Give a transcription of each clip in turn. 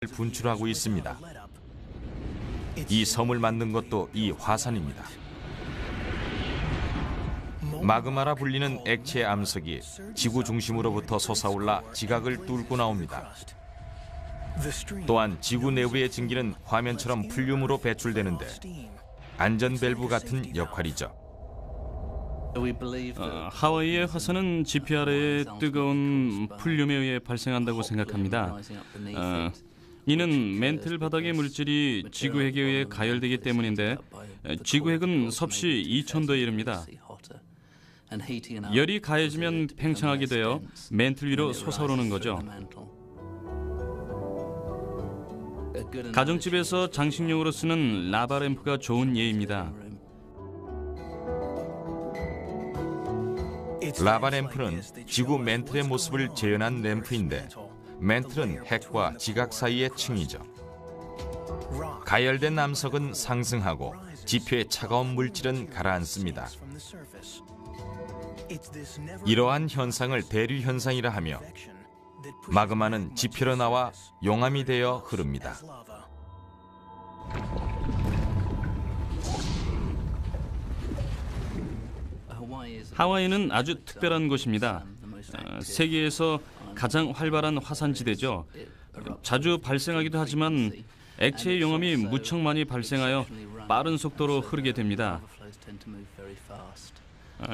분출하고 있습니다. 이 섬을 만든 것도 이 화산입니다. 마그마라 불리는 액체 암석이 지구 중심으로부터 솟아올라 지각을 뚫고 나옵니다. 또한 지구 내부의 증기는 화면처럼 풀륨으로 배출되는데 안전 밸브 같은 역할이죠. 하와이의 화산은 지피 아래의 뜨거운 풀륨에 의해 발생한다고 생각합니다. 이는 멘틀 바닥의 물질이 지구핵에 의해 가열되기 때문인데 지구핵은 섭씨 2000도에 이릅니다. 열이 가해지면 팽창하게 되어 멘틀 위로 솟아오르는 거죠. 가정집에서 장식용으로 쓰는 라바 램프가 좋은 예입니다. 라바 램프는 지구 멘틀의 모습을 재현한 램프인데 멘틀은 핵과 지각 사이의 층이죠. 가열된 암석은 상승하고 지표의 차가운 물질은 가라앉습니다. 이러한 현상을 대류 현상이라 하며 마그마는 지표로 나와 용암이 되어 흐릅니다. 하와이는 아주 특별한 곳입니다. 세계에서 가장 활발한 화산지대죠. 자주 발생하기도 하지만 액체의 용암이 무척 많이 발생하여 빠른 속도로 흐르게 됩니다.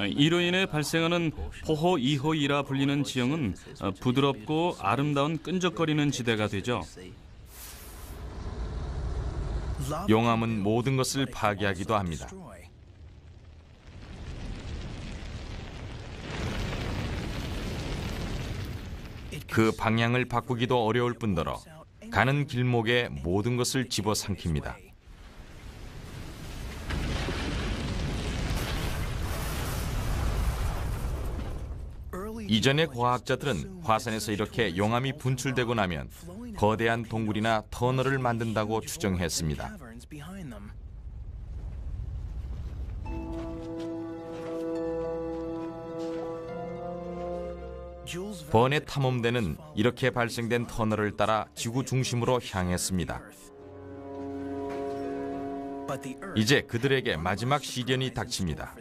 이로 인해 발생하는 포호 2호이라 불리는 지형은 부드럽고 아름다운 끈적거리는 지대가 되죠. 용암은 모든 것을 파괴하기도 합니다. 그 방향을 바꾸기도 어려울 뿐더러 가는 길목에 모든 것을 집어삼킵니다. 이전의 과학자들은 화산에서 이렇게 용암이 분출되고 나면 거대한 동굴이나 터널을 만든다고 추정했습니다. 번의 탐험대는 이렇게 발생된 터널을 따라 지구 중심으로 향했습니다. 이제 그들에게 마지막 시련이 닥칩니다.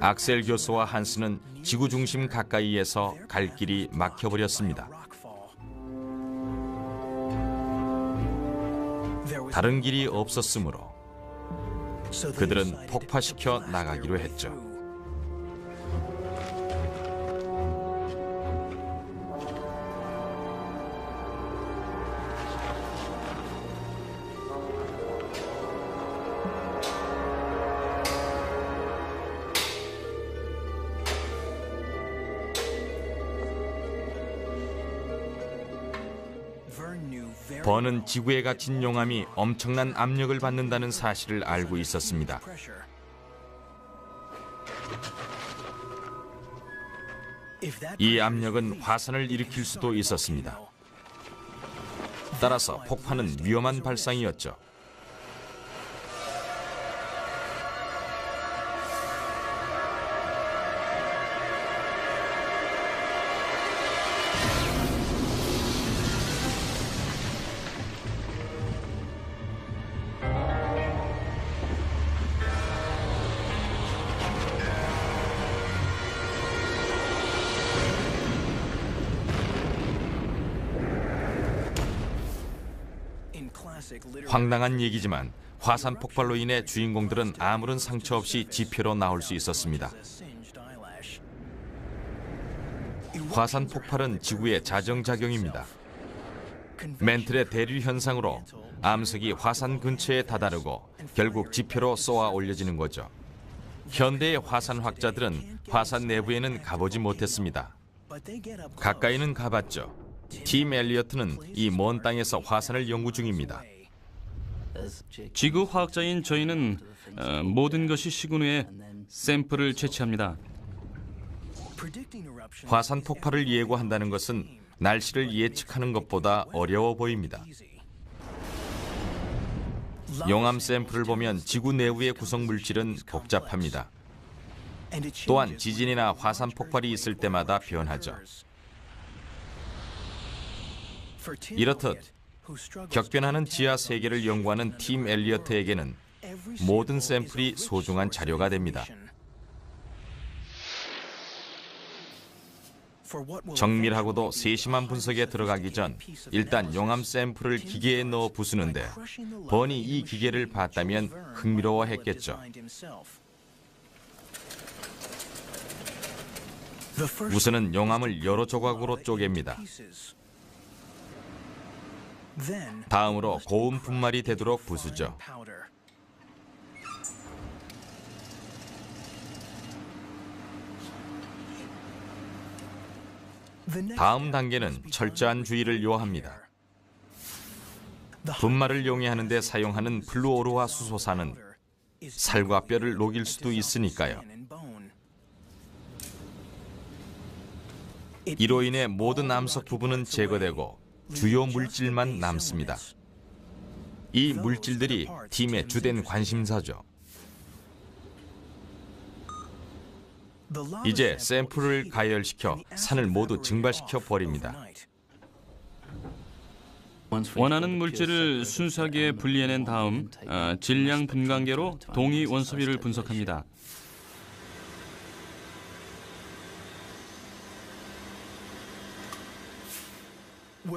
악셀 교수와 한스는 지구 중심 가까이에서 갈 길이 막혀버렸습니다. 다른 길이 없었으므로 그들은 폭파시켜 나가기로 했죠. 번은 지구에 갇힌 용암이 엄청난 압력을 받는다는 사실을 알고 있었습니다. 이 압력은 화산을 일으킬 수도 있었습니다. 따라서 폭파는 위험한 발상이었죠. 황당한 얘기지만 화산 폭발로 인해 주인공들은 아무런 상처 없이 지표로 나올 수 있었습니다. 화산 폭발은 지구의 자정작용입니다. 멘틀의 대류 현상으로 암석이 화산 근처에 다다르고 결국 지표로 쏘아 올려지는 거죠. 현대의 화산학자들은 화산 내부에는 가보지 못했습니다. 가까이는 가봤죠. 팀 엘리어트는 이 먼 땅에서 화산을 연구 중입니다. 지구 화학자인 저희는 모든 것이 식은 후에 샘플을 채취합니다. 화산 폭발을 예고한다는 것은 날씨를 예측하는 것보다 어려워 보입니다. 용암 샘플을 보면 지구 내부의 구성 물질은 복잡합니다. 또한 지진이나 화산 폭발이 있을 때마다 변하죠. 이렇듯 격변하는 지하 세계를 연구하는 팀 엘리어트에게는 모든 샘플이 소중한 자료가 됩니다. 정밀하고도 세심한 분석에 들어가기 전 일단 용암 샘플을 기계에 넣어 부수는데 버니 이 기계를 봤다면 흥미로워했겠죠. 우선은 용암을 여러 조각으로 쪼갭니다. 다음으로 고운 분말이 되도록 부수죠. 다음 단계는 철저한 주의를 요합니다. 분말을 용해하는 데 사용하는 플루오르화 수소산은 살과 뼈를 녹일 수도 있으니까요. 이로 인해 모든 암석 부분은 제거되고 주요 물질만 남습니다. 이 물질들이 팀의 주된 관심사죠. 이제 샘플을 가열시켜 산을 모두 증발시켜 버립니다. 원하는 물질을 순수하게 분리해낸 다음 질량 분광계로 동위 원소비를 분석합니다.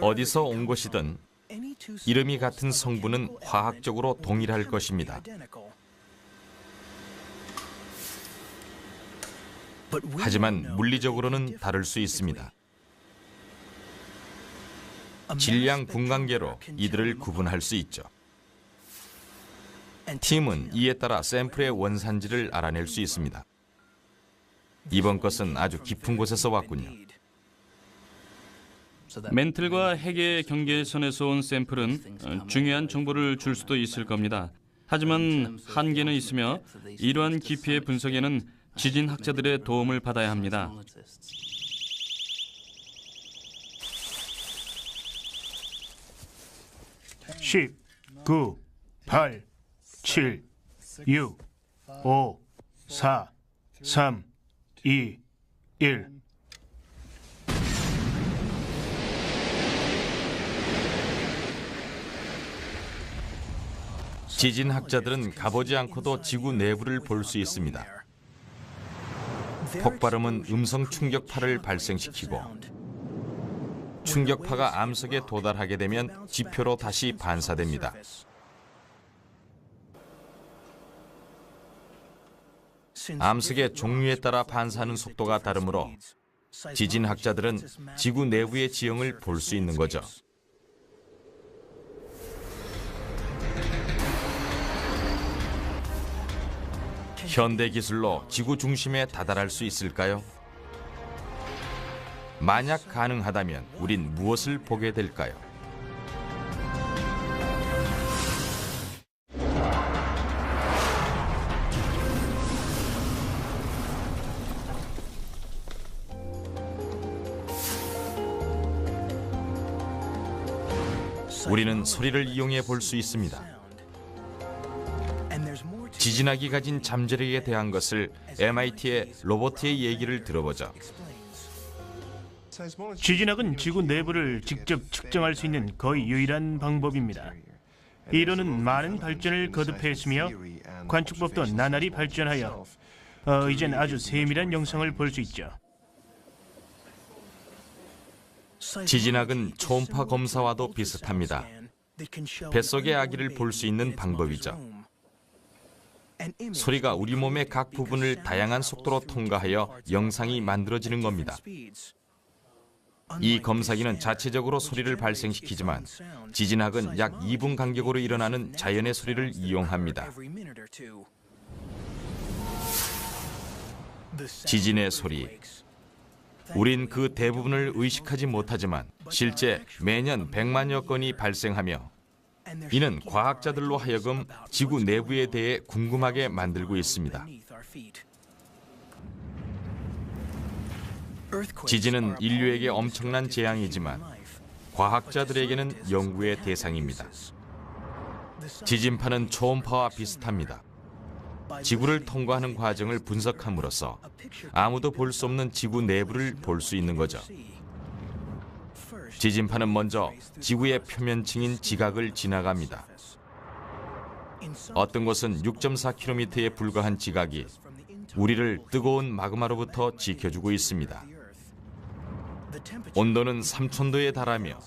어디서 온 것이든 이름이 같은 성분은 화학적으로 동일할 것입니다. 하지만 물리적으로는 다를 수 있습니다. 질량 분광계로 이들을 구분할 수 있죠. 팀은 이에 따라 샘플의 원산지를 알아낼 수 있습니다. 이번 것은 아주 깊은 곳에서 왔군요. 멘틀과 핵의 경계선에서 온 샘플은 중요한 정보를 줄 수도 있을 겁니다. 하지만 한계는 있으며 이러한 깊이의 분석에는 지진학자들의 도움을 받아야 합니다. 10, 9, 8, 7, 6, 5, 4, 3, 2, 1. 지진학자들은 가보지 않고도 지구 내부를 볼 수 있습니다. 폭발음은 음성 충격파를 발생시키고 충격파가 암석에 도달하게 되면 지표로 다시 반사됩니다. 암석의 종류에 따라 반사하는 속도가 다르므로 지진학자들은 지구 내부의 지형을 볼 수 있는 거죠. 현대 기술로 지구 중심에 다다를 수 있을까요? 만약 가능하다면 우린 무엇을 보게 될까요? 우리는 소리를 이용해 볼 수 있습니다. 지진학이 가진 잠재력에 대한 것을 MIT의 로버트의 얘기를 들어보죠. 지진학은 지구 내부를 직접 측정할 수 있는 거의 유일한 방법입니다. 이론은 많은 발전을 거듭했으며 관측법도 나날이 발전하여 이젠 아주 세밀한 영상을 볼 수 있죠. 지진학은 초음파 검사와도 비슷합니다. 뱃속의 아기를 볼 수 있는 방법이죠. 소리가 우리 몸의 각 부분을 다양한 속도로 통과하여 영상이 만들어지는 겁니다. 이 검사기는 자체적으로 소리를 발생시키지만 지진학은 약 2분 간격으로 일어나는 자연의 소리를 이용합니다. 지진의 소리. 우린 그 대부분을 의식하지 못하지만 실제 매년 100만여 건이 발생하며 이는 과학자들로 하여금 지구 내부에 대해 궁금하게 만들고 있습니다. 지진은 인류에게 엄청난 재앙이지만 과학자들에게는 연구의 대상입니다. 지진파는 초음파와 비슷합니다. 지구를 통과하는 과정을 분석함으로써 아무도 볼 수 없는 지구 내부를 볼 수 있는 거죠. 지진파는 먼저 지구의 표면층인 지각을 지나갑니다. 어떤 곳은 6.4km에 불과한 지각이 우리를 뜨거운 마그마로부터 지켜주고 있습니다. 온도는 3000도에 달하며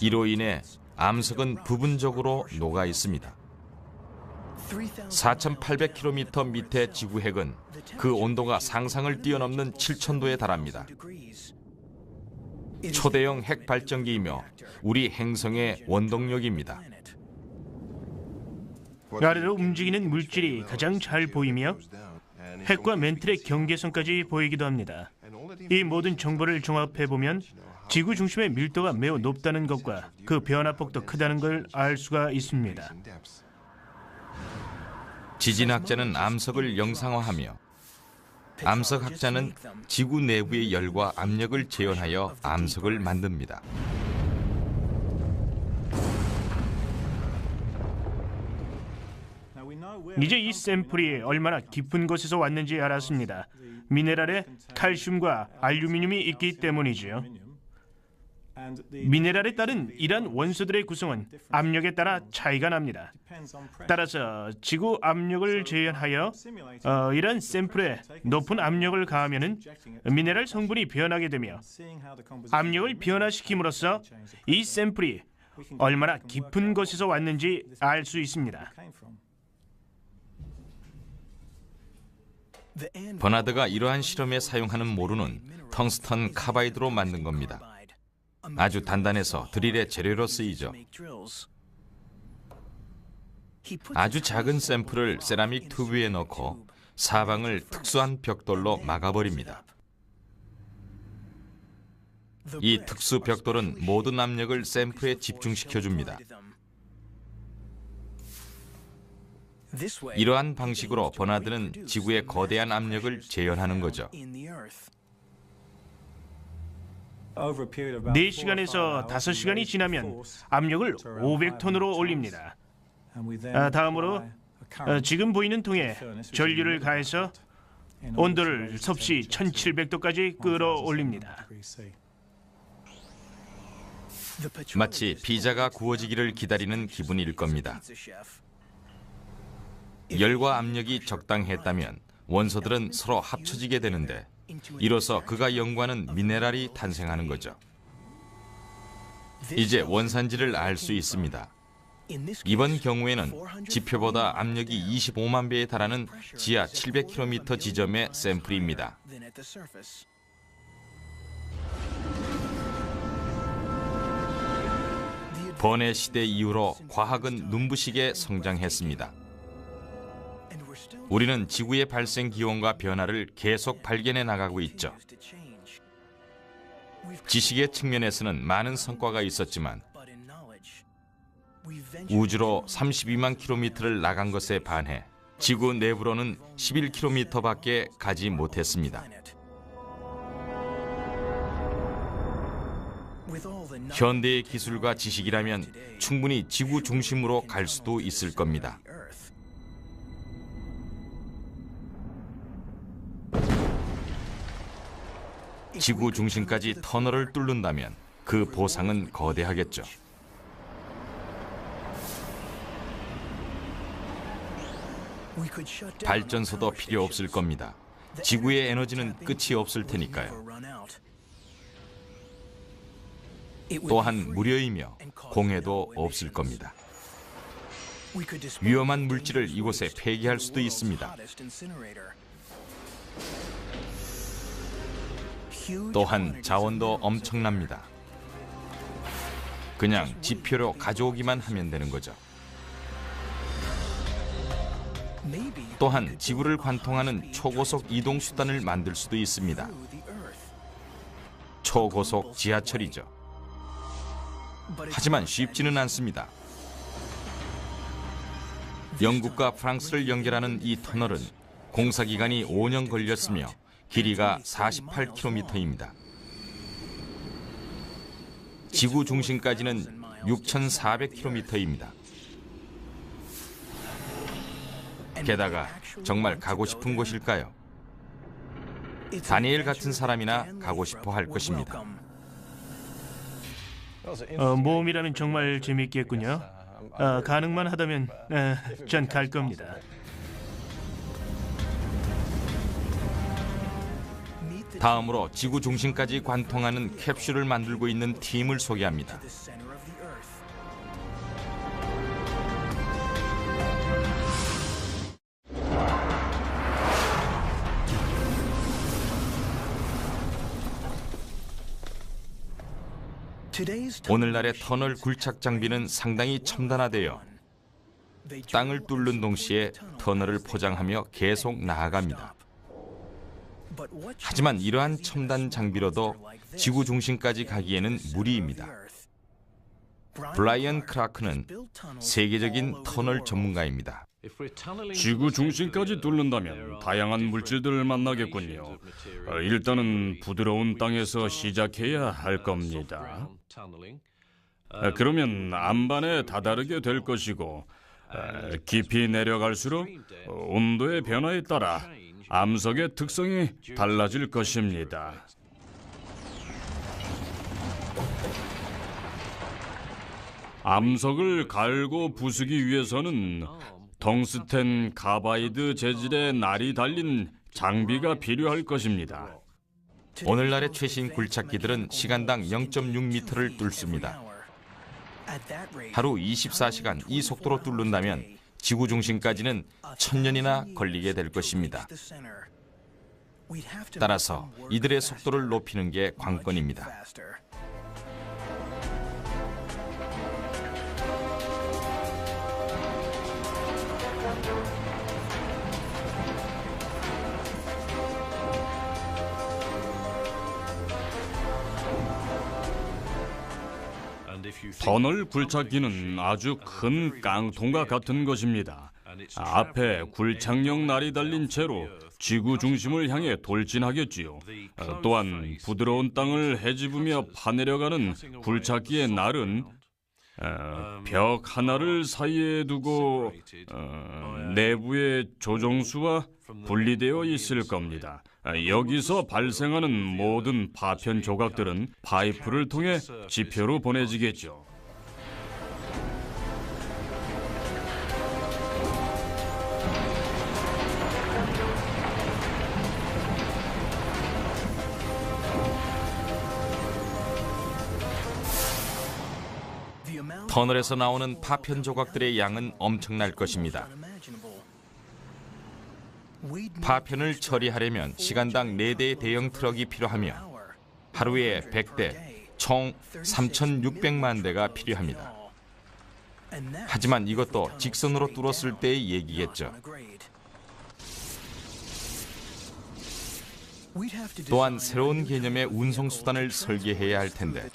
이로 인해 암석은 부분적으로 녹아 있습니다. 4800km 밑의 지구 핵은 그 온도가 상상을 뛰어넘는 7000도에 달합니다. 초대형 핵 발전기이며 우리 행성의 원동력입니다. 아래로 움직이는 물질이 가장 잘 보이며 핵과 멘틀의 경계선까지 보이기도 합니다. 이 모든 정보를 종합해보면 지구 중심의 밀도가 매우 높다는 것과 그 변화폭도 크다는 걸 알 수가 있습니다. 지진학자는 암석을 영상화하며 암석학자는 지구 내부의 열과 압력을 재현하여 암석을 만듭니다. 이제 이 샘플이 얼마나 깊은 곳에서 왔는지 알았습니다. 미네랄에 칼슘과 알루미늄이 있기 때문이지요. 미네랄에 따른 이러한 원소들의 구성은 압력에 따라 차이가 납니다. 따라서 지구 압력을 재현하여 이러한 샘플에 높은 압력을 가하면 미네랄 성분이 변하게 되며 압력을 변화시킴으로써 이 샘플이 얼마나 깊은 곳에서 왔는지 알 수 있습니다. 버나드가 이러한 실험에 사용하는 모루는 텅스턴 카바이드로 만든 겁니다. 아주 단단해서 드릴의 재료로 쓰이죠. 아주 작은 샘플을 세라믹 튜브에 넣고 사방을 특수한 벽돌로 막아버립니다. 이 특수 벽돌은 모든 압력을 샘플에 집중시켜줍니다. 이러한 방식으로 버나드는 지구의 거대한 압력을 재현하는 거죠. 4시간에서 5시간이 지나면 압력을 500톤으로 올립니다. 다음으로 지금 보이는 통에 전류를 가해서 온도를 섭씨 1700도까지 끌어올립니다. 마치 피자가 구워지기를 기다리는 기분일 겁니다. 열과 압력이 적당했다면 원소들은 서로 합쳐지게 되는데 이로써 그가 연구하는 미네랄이 탄생하는 거죠. 이제 원산지를 알 수 있습니다. 이번 경우에는 지표보다 압력이 25만 배에 달하는 지하 700km 지점의 샘플입니다. 번뇌 시대 이후로 과학은 눈부시게 성장했습니다. 우리는 지구의 발생 기원과 변화를 계속 발견해 나가고 있죠. 지식의 측면에서는 많은 성과가 있었지만 우주로 32만 킬로미터를 나간 것에 반해 지구 내부로는 11km밖에 가지 못했습니다. 현대의 기술과 지식이라면 충분히 지구 중심으로 갈 수도 있을 겁니다. 지구 중심까지 터널을 뚫는다면 그 보상은 거대하겠죠. 발전소도 필요 없을 겁니다. 지구의 에너지는 끝이 없을 테니까요. 또한 무료이며 공해도 없을 겁니다. 위험한 물질을 이곳에 폐기할 수도 있습니다. 또한 자원도 엄청납니다. 그냥 지표로 가져오기만 하면 되는 거죠. 또한 지구를 관통하는 초고속 이동 수단을 만들 수도 있습니다. 초고속 지하철이죠. 하지만 쉽지는 않습니다. 영국과 프랑스를 연결하는 이 터널은 공사 기간이 5년 걸렸으며 길이가 48km입니다. 지구 중심까지는 6,400km입니다. 게다가 정말 가고 싶은 곳일까요? 다니엘 같은 사람이나 가고 싶어 할 것입니다. 모험이라면 정말 재밌겠군요. 가능만 하다면 전 갈 겁니다. 다음으로 지구 중심까지 관통하는 캡슐을 만들고 있는 팀을 소개합니다. 오늘날의 터널 굴착 장비는 상당히 첨단화되어 땅을 뚫는 동시에 터널을 포장하며 계속 나아갑니다. 하지만 이러한 첨단 장비로도 지구 중심까지 가기에는 무리입니다. 브라이언 크라크는 세계적인 터널 전문가입니다. 지구 중심까지 뚫는다면 다양한 물질들을 만나겠군요. 일단은 부드러운 땅에서 시작해야 할 겁니다. 그러면 안반에 다다르게 될 것이고 깊이 내려갈수록 온도의 변화에 따라 암석의 특성이 달라질 것입니다. 암석을 갈고 부수기 위해서는 텅스텐 가바이드 재질의 날이 달린 장비가 필요할 것입니다. 오늘날의 최신 굴착기들은 시간당 0.6m를 뚫습니다. 하루 24시간 이 속도로 뚫는다면 지구 중심까지는 1000년이나 걸리게 될 것입니다. 따라서 이들의 속도를 높이는 게 관건입니다. 터널 굴착기는 아주 큰 깡통과 같은 것입니다. 앞에 굴착용 날이 달린 채로 지구 중심을 향해 돌진하겠지요. 또한 부드러운 땅을 헤집으며 파내려가는 굴착기의 날은 벽 하나를 사이에 두고 내부의 조종수와 분리되어 있을 겁니다. 여기서 발생하는 모든 파편 조각들은 파이프를 통해 지표로 보내지겠죠. 터널에서 나오는 파편 조각들의 양은 엄청날 것입니다. 파편을 처리하려면 시간당 4대의 대형 트럭이 필요하며 하루에 100대, 총 3,600만 대가 필요합니다. 하지만 이것도 직선으로 뚫었을 때의 얘기겠죠. 또한 새로운 개념의 운송수단을 설계해야 할 텐데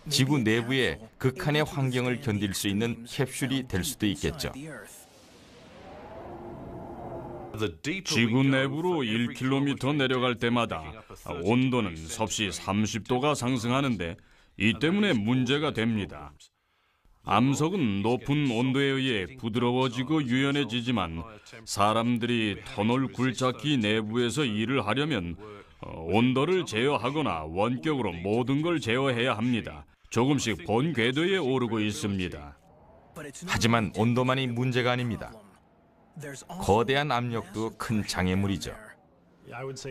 지구 내부의 극한의 환경을 견딜 수 있는 캡슐이 될 수도 있겠죠. 지구 내부로 1km 내려갈 때마다 온도는 섭씨 30도가 상승하는데 이 때문에 문제가 됩니다. 암석은 높은 온도에 의해 부드러워지고 유연해지지만 사람들이 터널 굴착기 내부에서 일을 하려면 온도를 제어하거나 원격으로 모든 걸 제어해야 합니다. 조금씩 본 궤도에 오르고 있습니다. 하지만 온도만이 문제가 아닙니다. 거대한 압력도 큰 장애물이죠.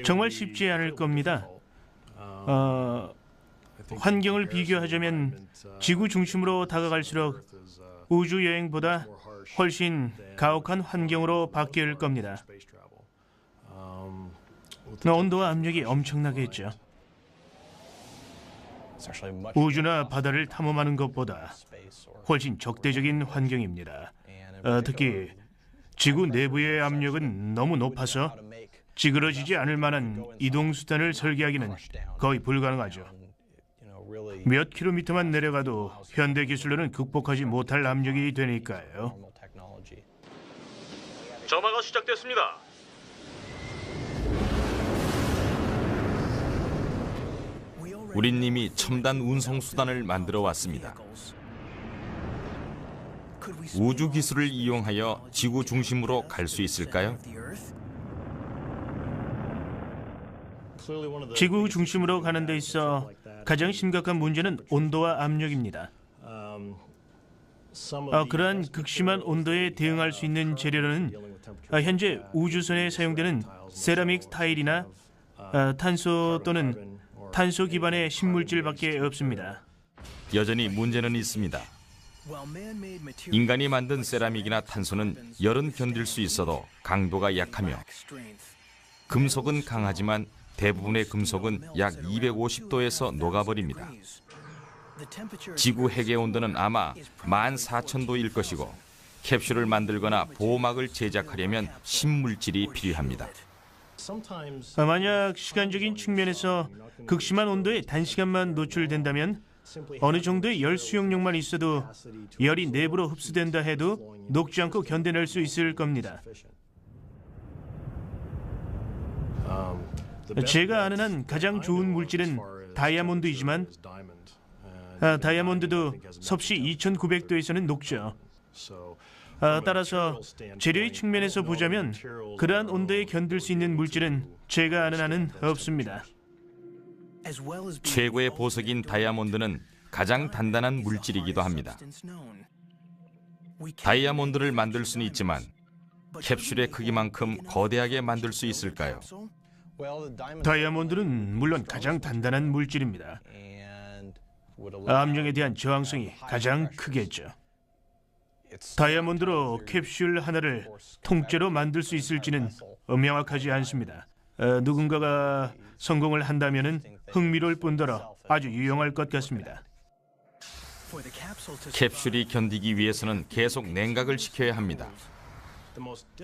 정말 쉽지 않을 겁니다. 환경을 비교하자면 지구 중심으로 다가갈수록 우주 여행보다 훨씬 가혹한 환경으로 바뀔 겁니다. 온도와 압력이 엄청나겠죠. 우주나 바다를 탐험하는 것보다 훨씬 적대적인 환경입니다. 특히 지구 내부의 압력은 너무 높아서 찌그러지지 않을 만한 이동 수단을 설계하기는 거의 불가능하죠. 몇 킬로미터만 내려가도 현대 기술로는 극복하지 못할 압력이 되니까요. 점화가 시작됐습니다. 우린 이미 첨단 운송 수단을 만들어 왔습니다. 우주 기술을 이용하여 지구 중심으로 갈 수 있을까요? 지구 중심으로 가는 데 있어 가장 심각한 문제는 온도와 압력입니다. 그러한 극심한 온도에 대응할 수 있는 재료로는 현재 우주선에 사용되는 세라믹 타일이나 탄소 또는 탄소 기반의 신물질밖에 없습니다. 여전히 문제는 있습니다. 인간이 만든 세라믹이나 탄소는 열은 견딜 수 있어도 강도가 약하며 금속은 강하지만 대부분의 금속은 약 250도에서 녹아버립니다. 지구 핵의 온도는 아마 14,000도일 것이고 캡슐을 만들거나 보호막을 제작하려면 신물질이 필요합니다. 만약 시간적인 측면에서 극심한 온도에 단시간만 노출된다면 어느 정도의 열 수용력만 있어도 열이 내부로 흡수된다 해도 녹지 않고 견뎌낼 수 있을 겁니다. 제가 아는 한 가장 좋은 물질은 다이아몬드이지만 다이아몬드도 섭씨 2900도에서는 녹죠. 따라서 재료의 측면에서 보자면 그러한 온도에 견딜 수 있는 물질은 제가 아는 한은 없습니다. 최고의 보석인 다이아몬드는 가장 단단한 물질이기도 합니다. 다이아몬드를 만들 수는 있지만 캡슐의 크기만큼 거대하게 만들 수 있을까요? 다이아몬드는 물론 가장 단단한 물질입니다. 압력에 대한 저항성이 가장 크겠죠. 다이아몬드로 캡슐 하나를 통째로 만들 수 있을지는 명확하지 않습니다. 누군가가 성공을 한다면 흥미로울 뿐더러 아주 유용할 것 같습니다. 캡슐이 견디기 위해서는 계속 냉각을 시켜야 합니다.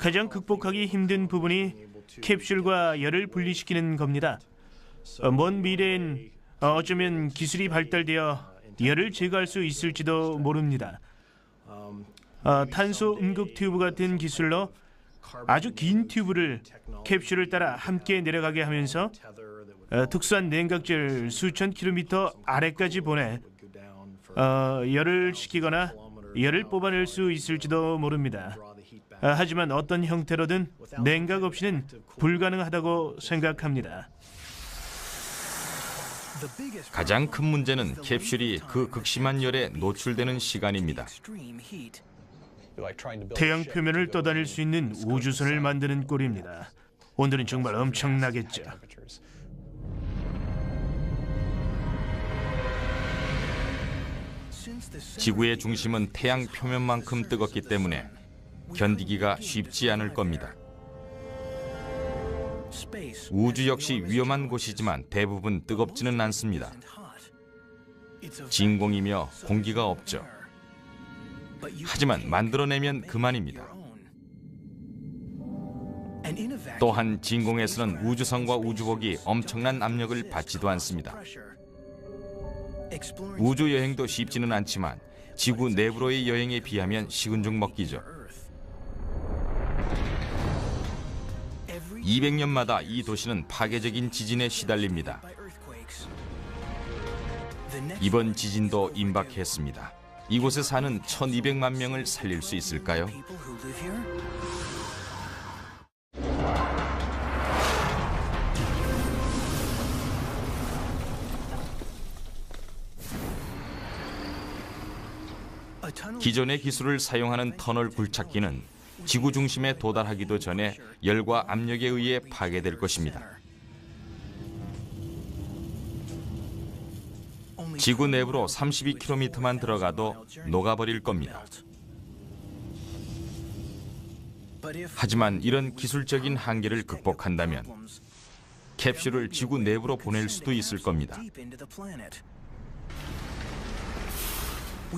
가장 극복하기 힘든 부분이 캡슐과 열을 분리시키는 겁니다. 먼 미래엔 어쩌면 기술이 발달되어 열을 제거할 수 있을지도 모릅니다. 탄소 음극 튜브 같은 기술로 아주 긴 튜브를 캡슐을 따라 함께 내려가게 하면서 특수한 냉각제를 수천 킬로미터 아래까지 보내 열을 식히거나 열을 뽑아낼 수 있을지도 모릅니다. 하지만 어떤 형태로든 냉각 없이는 불가능하다고 생각합니다. 가장 큰 문제는 캡슐이 그 극심한 열에 노출되는 시간입니다. 태양 표면을 떠다닐 수 있는 우주선을 만드는 꼴입니다. 온도는 정말 엄청나겠죠. 지구의 중심은 태양 표면만큼 뜨겁기 때문에 견디기가 쉽지 않을 겁니다. 우주 역시 위험한 곳이지만 대부분 뜨겁지는 않습니다. 진공이며 공기가 없죠. 하지만 만들어내면 그만입니다. 또한 진공에서는 우주선과 우주복이 엄청난 압력을 받지도 않습니다. 우주 여행도 쉽지는 않지만 지구 내부로의 여행에 비하면 식은 죽 먹기죠. 200년마다 이 도시는 파괴적인 지진에 시달립니다. 이번 지진도 임박했습니다. 이곳에 사는 1200만 명을 살릴 수 있을까요? 기존의 기술을 사용하는 터널 굴착기는 지구 중심에 도달하기도 전에 열과 압력에 의해 파괴될 것입니다. 지구 내부로 32km만 들어가도 녹아버릴 겁니다. 하지만 이런 기술적인 한계를 극복한다면 캡슐을 지구 내부로 보낼 수도 있을 겁니다.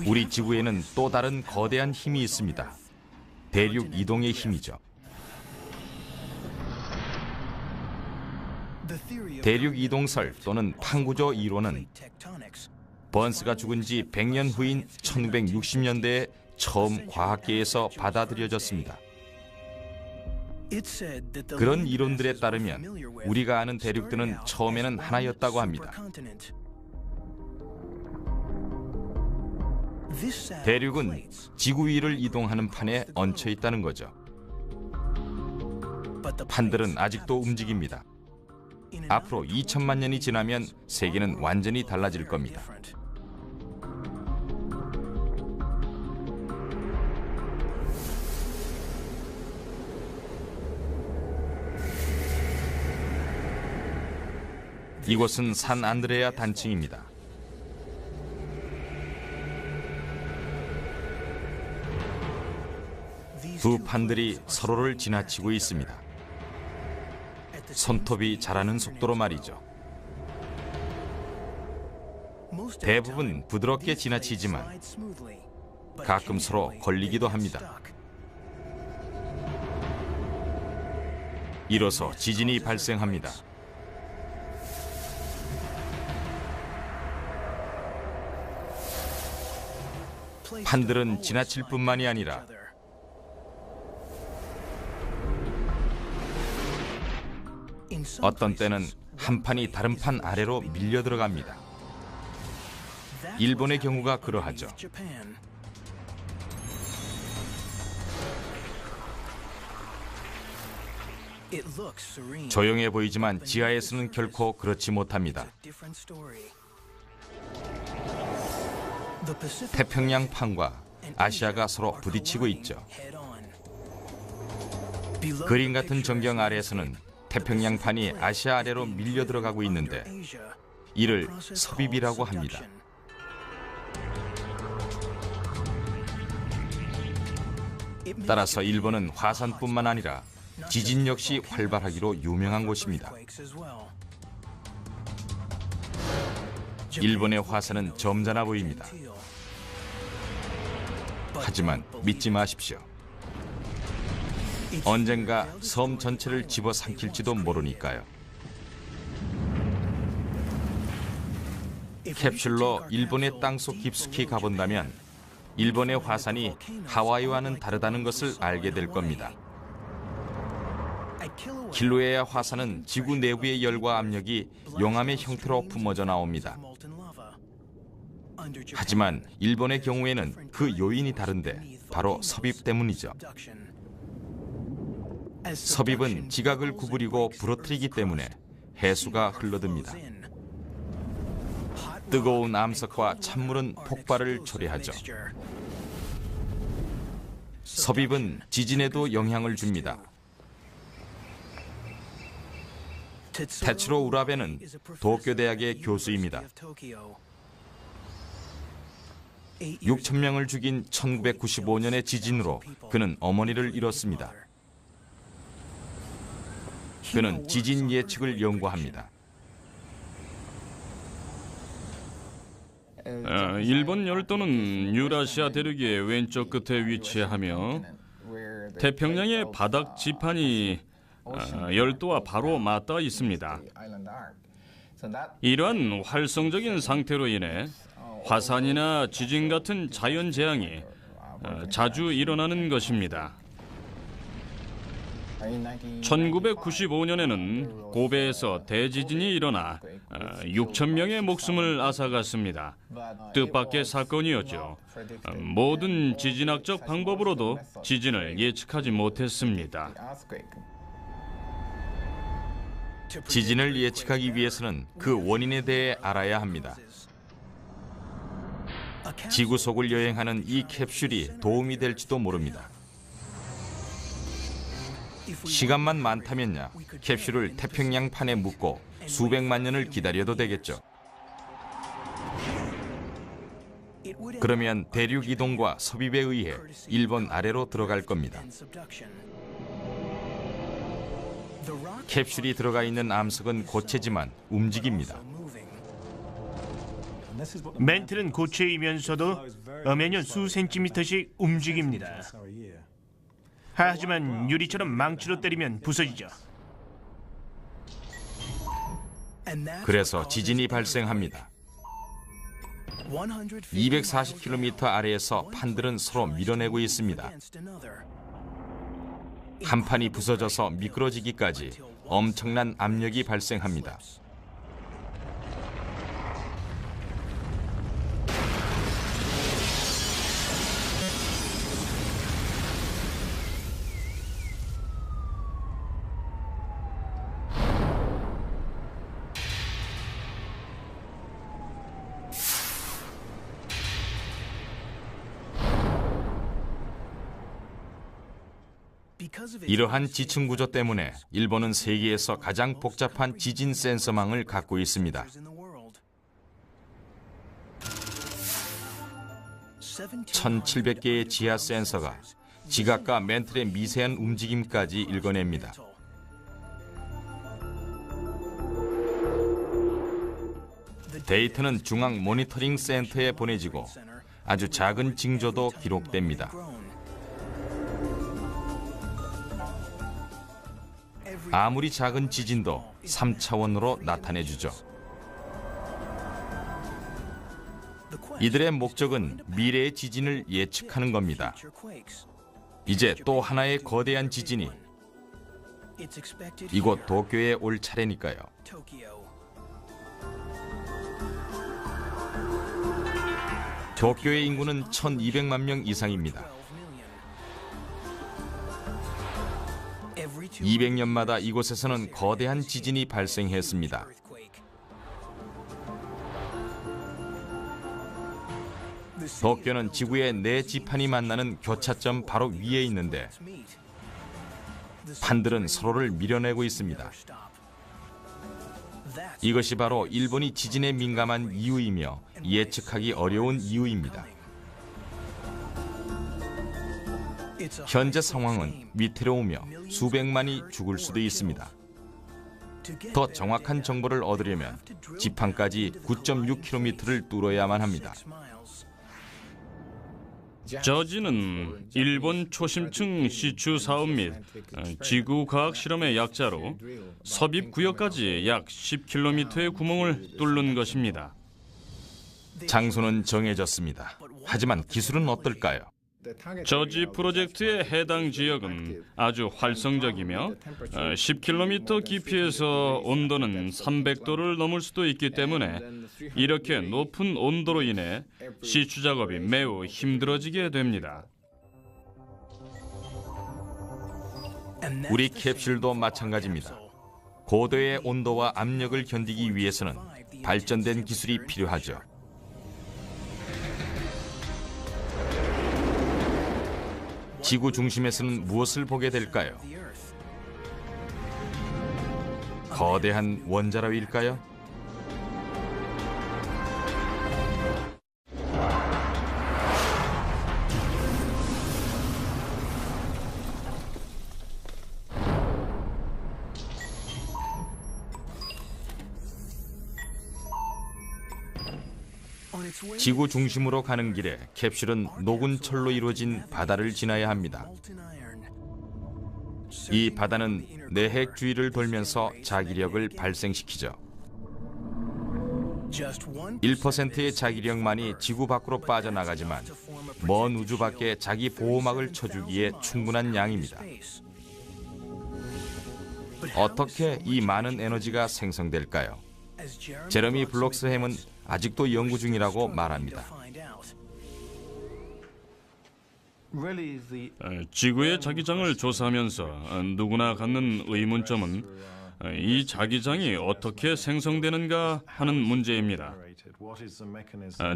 우리 지구에는 또 다른 거대한 힘이 있습니다. 대륙 이동의 힘이죠. 대륙 이동설 또는 팡구조 이론은 번스가 죽은 지 100년 후인 1960년대에 처음 과학계에서 받아들여졌습니다. 그런 이론들에 따르면 우리가 아는 대륙들은 처음에는 하나였다고 합니다. 대륙은 지구 위를 이동하는 판에 얹혀 있다는 거죠. 판들은 아직도 움직입니다. 앞으로 2천만 년이 지나면 세계는 완전히 달라질 겁니다. 이곳은 산 안드레아 단층입니다. 두 판들이 서로를 지나치고 있습니다. 손톱이 자라는 속도로 말이죠. 대부분 부드럽게 지나치지만 가끔 서로 걸리기도 합니다. 이로써 지진이 발생합니다. 판들은 지나칠 뿐만이 아니라 어떤 때는 한 판이 다른 판 아래로 밀려 들어갑니다. 일본의 경우가 그러하죠. 조용해 보이지만 지하에서는 결코 그렇지 못합니다. 태평양 판과 아시아가 서로 부딪히고 있죠. 그림 같은 전경 아래에서는 태평양 판이 아시아 아래로 밀려 들어가고 있는데 이를 섭입이라고 합니다. 따라서 일본은 화산뿐만 아니라 지진 역시 활발하기로 유명한 곳입니다. 일본의 화산은 점잖아 보입니다. 하지만 믿지 마십시오. 언젠가 섬 전체를 집어삼킬지도 모르니까요. 캡슐로 일본의 땅속 깊숙이 가본다면 일본의 화산이 하와이와는 다르다는 것을 알게 될 겁니다. kilauea 화산은 지구 내부의 열과 압력이 용암의 형태로 뿜어져 나옵니다. 하지만 일본의 경우에는 그 요인이 다른데 바로 섭입 때문이죠. 섭입은 지각을 구부리고 부러뜨리기 때문에 해수가 흘러듭니다. 뜨거운 암석과 찬물은 폭발을 초래하죠. 섭입은 지진에도 영향을 줍니다. 테츠로 우라베는 도쿄 대학의 교수입니다. 6천 명을 죽인 1995년의 지진으로 그는 어머니를 잃었습니다. 그는 지진 예측을 연구합니다. 일본 열도는 유라시아 대륙의 왼쪽 끝에 위치하며 태평양의 바닥 지판이 열도와 바로 맞닿아 있습니다. 이러한 활성적인 상태로 인해 화산이나 지진 같은 자연 재앙이 자주 일어나는 것입니다. 1995년에는 고베에서 대지진이 일어나 6천 명의 목숨을 앗아갔습니다. 뜻밖의 사건이었죠. 모든 지진학적 방법으로도 지진을 예측하지 못했습니다. 지진을 예측하기 위해서는 그 원인에 대해 알아야 합니다. 지구 속을 여행하는 이 캡슐이 도움이 될지도 모릅니다. 시간만 많다면야 캡슐을 태평양 판에 묻고 수백만 년을 기다려도 되겠죠. 그러면 대륙 이동과 섭입에 의해 일본 아래로 들어갈 겁니다. 캡슐이 들어가 있는 암석은 고체지만 움직입니다. 멘틀은 고체이면서도 매년 수 센티미터씩 움직입니다. 하지만 유리처럼 망치로 때리면 부서지죠. 그래서 지진이 발생합니다. 240km 아래에서 판들은 서로 밀어내고 있습니다. 한 판이 부서져서 미끄러지기까지 엄청난 압력이 발생합니다. 이러한 지층 구조 때문에 일본은 세계에서 가장 복잡한 지진 센서망을 갖고 있습니다. 1,700개의 지하 센서가 지각과 멘틀의 미세한 움직임까지 읽어냅니다. 데이터는 중앙 모니터링 센터에 보내지고 아주 작은 징조도 기록됩니다. 아무리 작은 지진도 3차원으로 나타내주죠. 이들의 목적은 미래의 지진을 예측하는 겁니다. 이제 또 하나의 거대한 지진이 이곳 도쿄에 올 차례니까요. 도쿄의 인구는 1,200만 명 이상입니다. 200년마다 이곳에서는 거대한 지진이 발생했습니다. 도쿄는 지구의 네 지판이 만나는 교차점 바로 위에 있는데 판들은 서로를 밀어내고 있습니다. 이것이 바로 일본이 지진에 민감한 이유이며 예측하기 어려운 이유입니다. 현재 상황은 위태로우며 수백만이 죽을 수도 있습니다. 더 정확한 정보를 얻으려면 지판까지 9.6km를 뚫어야만 합니다. 저지는 일본 초심층 시추 사업 및 지구 과학 실험의 약자로 섭입 구역까지 약 10km의 구멍을 뚫는 것입니다. 장소는 정해졌습니다. 하지만 기술은 어떨까요? 저지 프로젝트의 해당 지역은 아주 활성적이며 10km 깊이에서 온도는 300도를 넘을 수도 있기 때문에 이렇게 높은 온도로 인해 시추 작업이 매우 힘들어지게 됩니다. 우리 캡슐도 마찬가지입니다. 고도의 온도와 압력을 견디기 위해서는 발전된 기술이 필요하죠. 지구 중심에서는 무엇을 보게 될까요? 거대한 원자로일까요? 지구 중심으로 가는 길에 캡슐은 녹은 철로 이루어진 바다를 지나야 합니다. 이 바다는 내핵 주위를 돌면서 자기력을 발생시키죠. 1%의 자기력만이 지구 밖으로 빠져나가지만 먼 우주 밖에 자기 보호막을 쳐주기에 충분한 양입니다. 어떻게 이 많은 에너지가 생성될까요? 제러미 블록스햄은 아직도 연구 중이라고 말합니다. 지구의 자기장을 조사하면서 누구나 갖는 의문점은 이 자기장이 어떻게 생성되는가 하는 문제입니다.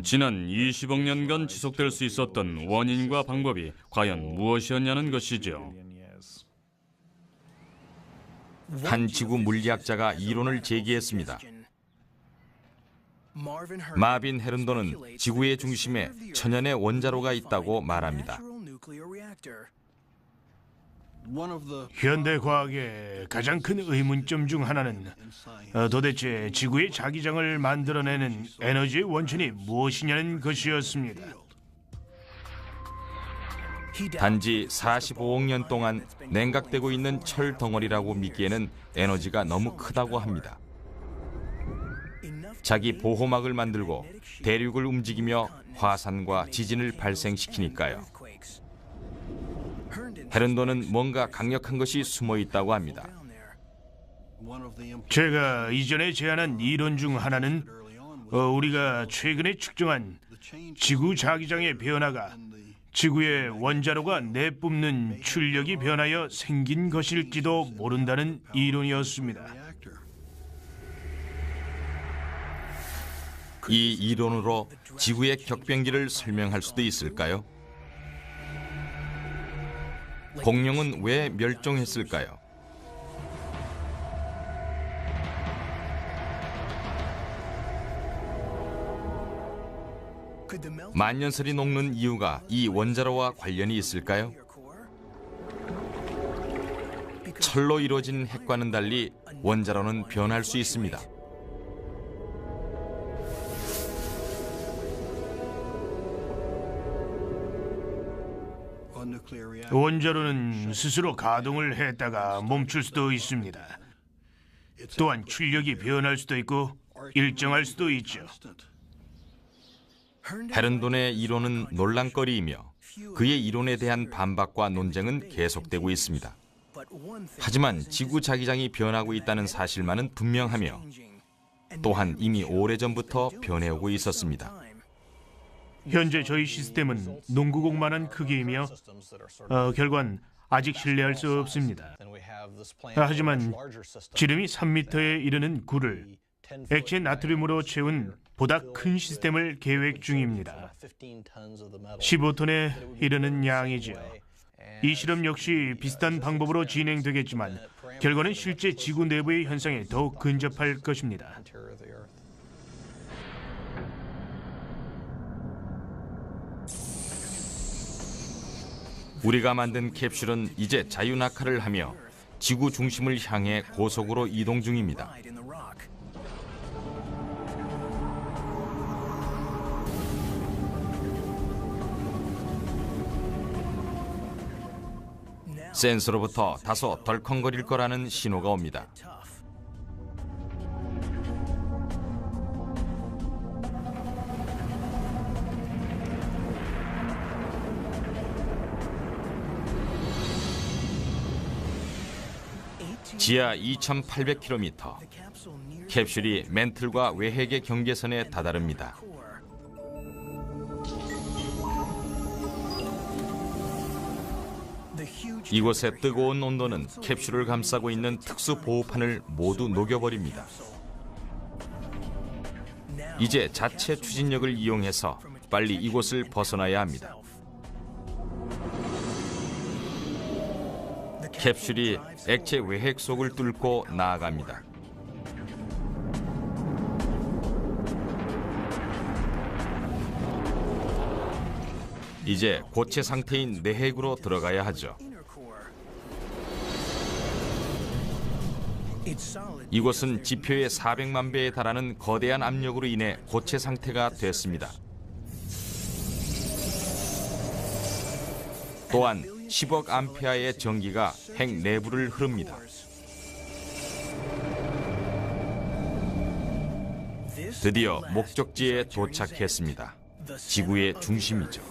지난 20억 년간 지속될 수 있었던 원인과 방법이 과연 무엇이었냐는 것이죠. 한 지구 물리학자가 이론을 제기했습니다. 마빈 헤른도는 지구의 중심에 천연의 원자로가 있다고 말합니다. 현대 과학의 가장 큰 의문점 중 하나는 도대체 지구의 자기장을 만들어내는 에너지의 원천이 무엇이냐는 것이었습니다. 단지 45억 년 동안 냉각되고 있는 철 덩어리라고 믿기에는 에너지가 너무 크다고 합니다. 자기 보호막을 만들고 대륙을 움직이며 화산과 지진을 발생시키니까요. 헤른도는 뭔가 강력한 것이 숨어 있다고 합니다. 제가 이전에 제안한 이론 중 하나는 우리가 최근에 측정한 지구 자기장의 변화가 지구의 원자로가 내뿜는 출력이 변하여 생긴 것일지도 모른다는 이론이었습니다. 이 이론으로 지구의 격변기를 설명할 수도 있을까요? 공룡은 왜 멸종했을까요? 만년설이 녹는 이유가 이 원자로와 관련이 있을까요? 철로 이루어진 핵과는 달리 원자로는 변할 수 있습니다. 원자로는 스스로 가동을 했다가 멈출 수도 있습니다. 또한 출력이 변할 수도 있고 일정할 수도 있죠. 헤른돈의 이론은 논란거리이며 그의 이론에 대한 반박과 논쟁은 계속되고 있습니다. 하지만 지구 자기장이 변하고 있다는 사실만은 분명하며 또한 이미 오래전부터 변해오고 있었습니다. 현재 저희 시스템은 농구공만한 크기이며 결과는 아직 신뢰할 수 없습니다. 하지만 지름이 3m에 이르는 굴을 액체 나트륨으로 채운 보다 큰 시스템을 계획 중입니다. 15톤에 이르는 양이죠. 이 실험 역시 비슷한 방법으로 진행되겠지만 결과는 실제 지구 내부의 현상에 더욱 근접할 것입니다. 우리가 만든 캡슐은 이제 자유낙하를 하며 지구 중심을 향해 고속으로 이동 중입니다. 센서로부터 다소 덜컹거릴 거라는 신호가 옵니다. 지하 2,800km, 캡슐이 멘틀과 외핵의 경계선에 다다릅니다. 이곳의 뜨거운 온도는 캡슐을 감싸고 있는 특수 보호판을 모두 녹여버립니다. 이제 자체 추진력을 이용해서 빨리 이곳을 벗어나야 합니다. 캡슐이 액체 외핵 속을 뚫고 나아갑니다. 이제 고체 상태인 내핵으로 들어가야 하죠. 이곳은 지표의 400만 배에 달하는 거대한 압력으로 인해 고체 상태가 됐습니다. 또한 10억 암페어의 전기가 핵 내부를 흐릅니다. 드디어 목적지에 도착했습니다. 지구의 중심이죠.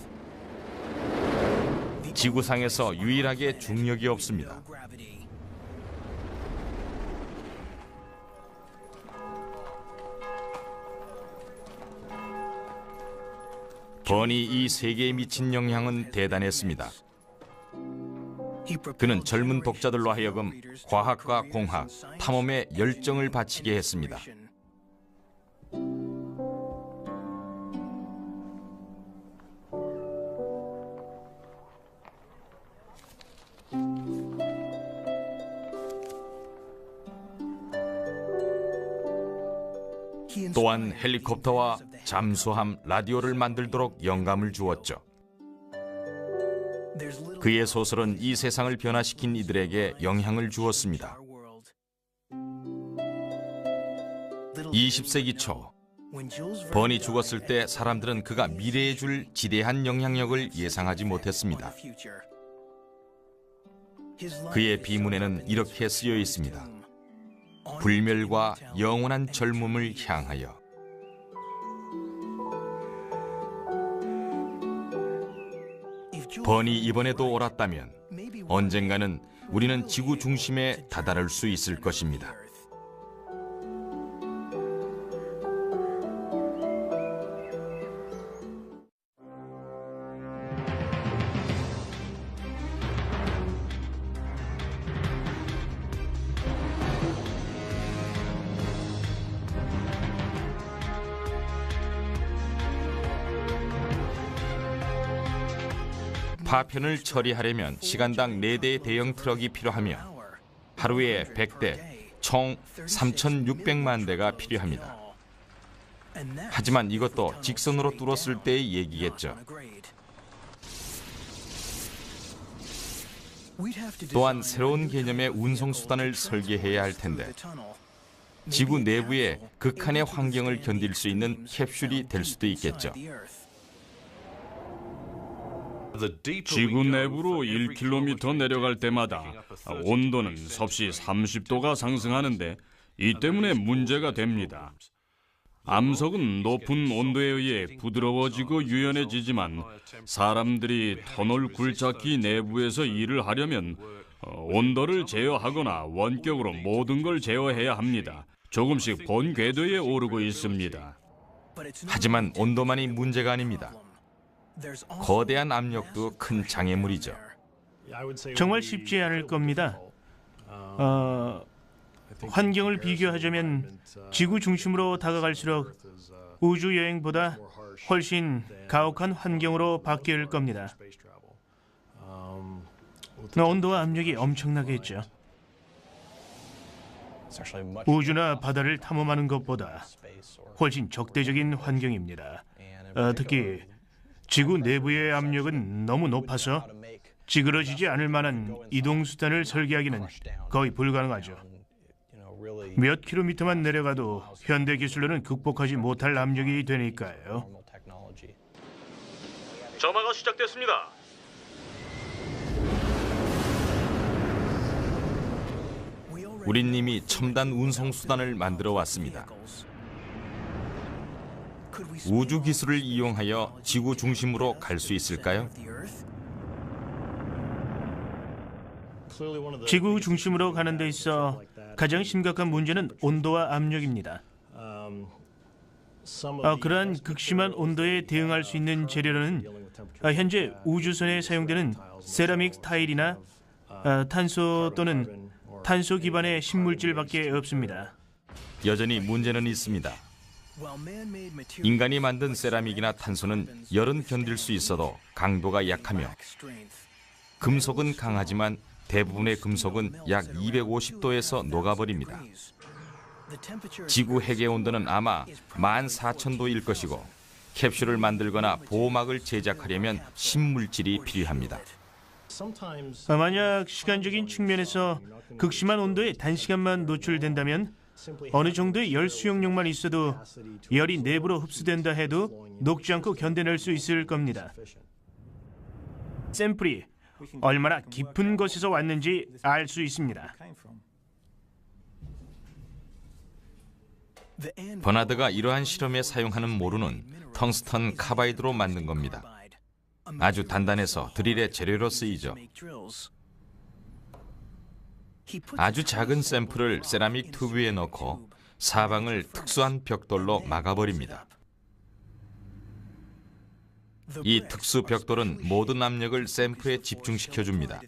지구상에서 유일하게 중력이 없습니다. 버니 이 세계에 미친 영향은 대단했습니다. 그는 젊은 독자들로 하여금 과학과 공학, 탐험에 열정을 바치게 했습니다. 또한 헬리콥터와 잠수함, 라디오를 만들도록 영감을 주었죠. 그의 소설은 이 세상을 변화시킨 이들에게 영향을 주었습니다. 20세기 초, 버니 죽었을 때 사람들은 그가 미래에 줄 지대한 영향력을 예상하지 못했습니다. 그의 비문에는 이렇게 쓰여 있습니다. 불멸과 영원한 젊음을 향하여. 버니 이번에도 옳았다면 언젠가는 우리는 지구 중심에 다다를 수 있을 것입니다. 파편을 처리하려면 시간당 4대의 대형 트럭이 필요하며 하루에 100대, 총 3,600만 대가 필요합니다. 하지만 이것도 직선으로 뚫었을 때의 얘기겠죠. 또한 새로운 개념의 운송수단을 설계해야 할 텐데 지구 내부의 극한의 환경을 견딜 수 있는 캡슐이 될 수도 있겠죠. 지구 내부로 1km 내려갈 때마다 온도는 섭씨 30도가 상승하는데 이 때문에 문제가 됩니다. 암석은 높은 온도에 의해 부드러워지고 유연해지지만 사람들이 터널 굴착기 내부에서 일을 하려면 온도를 제어하거나 원격으로 모든 걸 제어해야 합니다. 조금씩 본 궤도에 오르고 있습니다. 하지만 온도만이 문제가 아닙니다. 거대한 압력도 큰 장애물이죠. 정말 쉽지 않을 겁니다. 환경을 비교하자면 지구 중심으로 다가갈수록 우주 여행보다 훨씬 가혹한 환경으로 바뀔 겁니다. 온도와 압력이 엄청나겠죠. 우주나 바다를 탐험하는 것보다 훨씬 적대적인 환경입니다. 특히 지구 내부의 압력은 너무 높아서 찌그러지지 않을 만한 이동 수단을 설계하기는 거의 불가능하죠. 몇 킬로미터만 내려가도 현대 기술로는 극복하지 못할 압력이 되니까요. 점화가 시작됐습니다. 우린 이미 첨단 운송수단을 만들어 왔습니다. 우주 기술을 이용하여 지구 중심으로 갈 수 있을까요? 지구 중심으로 가는 데 있어 가장 심각한 문제는 온도와 압력입니다. 그러한 극심한 온도에 대응할 수 있는 재료는 현재 우주선에 사용되는 세라믹 타일이나 탄소 또는 탄소 기반의 신물질밖에 없습니다. 여전히 문제는 있습니다. 인간이 만든 세라믹이나 탄소는 열은 견딜 수 있어도 강도가 약하며 금속은 강하지만 대부분의 금속은 약 250도에서 녹아버립니다. 지구 핵의 온도는 아마 14,000도일 것이고 캡슐을 만들거나 보호막을 제작하려면 신물질이 필요합니다. 만약 시간적인 측면에서 극심한 온도에 단시간만 노출된다면 어느 정도의 열 수용력만 있어도 열이 내부로 흡수된다 해도 녹지 않고 견뎌낼 수 있을 겁니다. 샘플이 얼마나 깊은 곳에서 왔는지 알 수 있습니다. 버나드가 이러한 실험에 사용하는 모루는 텅스턴 카바이드로 만든 겁니다. 아주 단단해서 드릴의 재료로 쓰이죠. 아주 작은 샘플을 세라믹 튜브에 넣고 사방을 특수한 벽돌로 막아버립니다. 이 특수 벽돌은 모든 압력을 샘플에 집중시켜줍니다.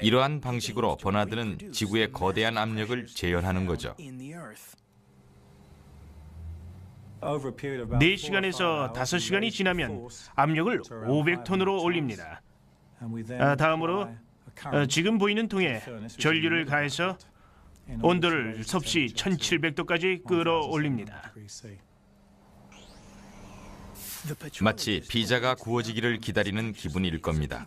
이러한 방식으로 버나드는 지구의 거대한 압력을 재현하는 거죠. 4시간에서 5시간이 지나면 압력을 500톤으로 올립니다. 다음으로 지금 보이는 통에 전류를 가해서 온도를 섭씨 1700도까지 끌어올립니다. 마치 피자가 구워지기를 기다리는 기분일 겁니다.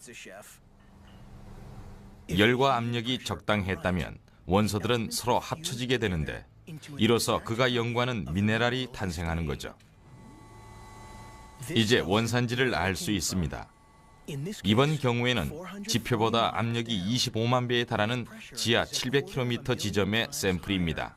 열과 압력이 적당했다면 원소들은 서로 합쳐지게 되는데 이로써 그가 연구하는 미네랄이 탄생하는 거죠. 이제 원산지를 알 수 있습니다. 이번 경우에는 지표보다 압력이 25만 배에 달하는 지하 700km 지점의 샘플입니다.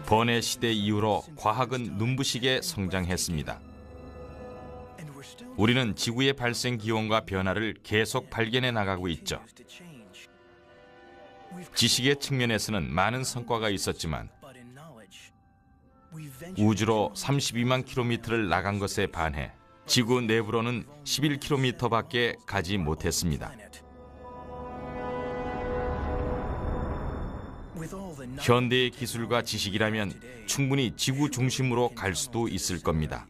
번뇌 시대 이후로 과학은 눈부시게 성장했습니다. 우리는 지구의 발생 기원과 변화를 계속 발견해 나가고 있죠. 지식의 측면에서는 많은 성과가 있었지만 우주로 32만 킬로미터를 나간 것에 반해 지구 내부로는 11km밖에 가지 못했습니다. 현대의 기술과 지식이라면 충분히 지구 중심으로 갈 수도 있을 겁니다.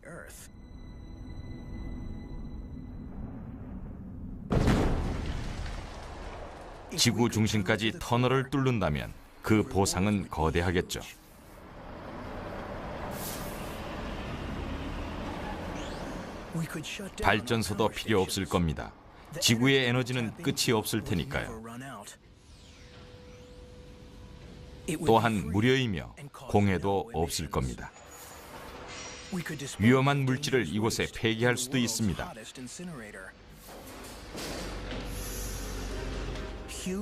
지구 중심까지 터널을 뚫는다면 그 보상은 거대하겠죠. 발전소도 필요 없을 겁니다. 지구의 에너지는 끝이 없을 테니까요. 또한 무료이며 공해도 없을 겁니다. 위험한 물질을 이곳에 폐기할 수도 있습니다.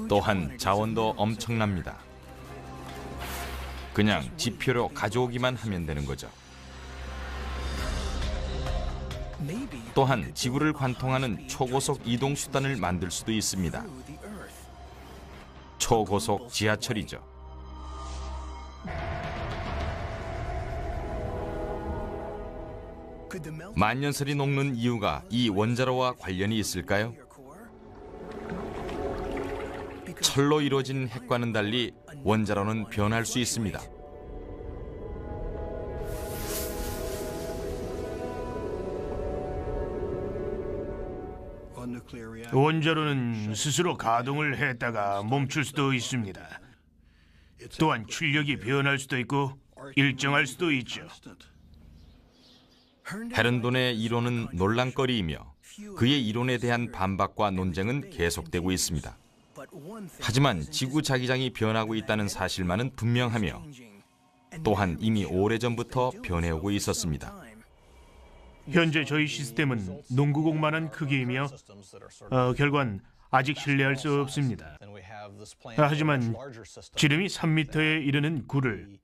또한 자원도 엄청납니다. 그냥 지표로 가져오기만 하면 되는 거죠. 또한 지구를 관통하는 초고속 이동 수단을 만들 수도 있습니다. 초고속 지하철이죠. 만년설이 녹는 이유가 이 원자로와 관련이 있을까요? 철로 이루어진 핵과는 달리 원자로는 변할 수 있습니다. 원자로는 스스로 가동을 했다가 멈출 수도 있습니다. 또한 출력이 변할 수도 있고 일정할 수도 있죠. 헤른돈의 이론은 논란거리이며 그의 이론에 대한 반박과 논쟁은 계속되고 있습니다. 하지만 지구 자기장이 변하고 있다는 사실만은 분명하며 또한 이미 오래전부터 변해오고 있었습니다. 현재 저희 시스템은 농구공만한 크기이며 결과는 아직 신뢰할 수 없습니다. 하지만 지름이 3m에 이르는 굴을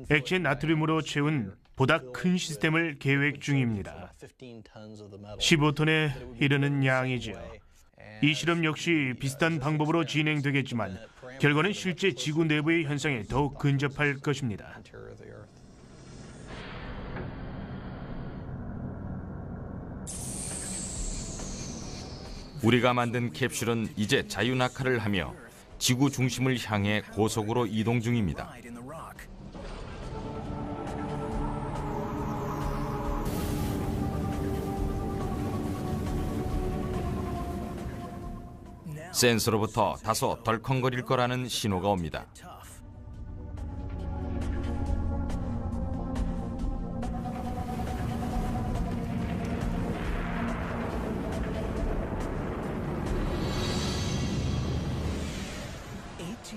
액체 나트륨으로 채운 보다 큰 시스템을 계획 중입니다. 15톤에 이르는 양이죠. 이 실험 역시 비슷한 방법으로 진행되겠지만 결과는 실제 지구 내부의 현상에 더욱 근접할 것입니다. 우리가 만든 캡슐은 이제 자유낙하를 하며 지구 중심을 향해 고속으로 이동 중입니다. 센서로부터 다소 덜컹거릴 거라는 신호가 옵니다.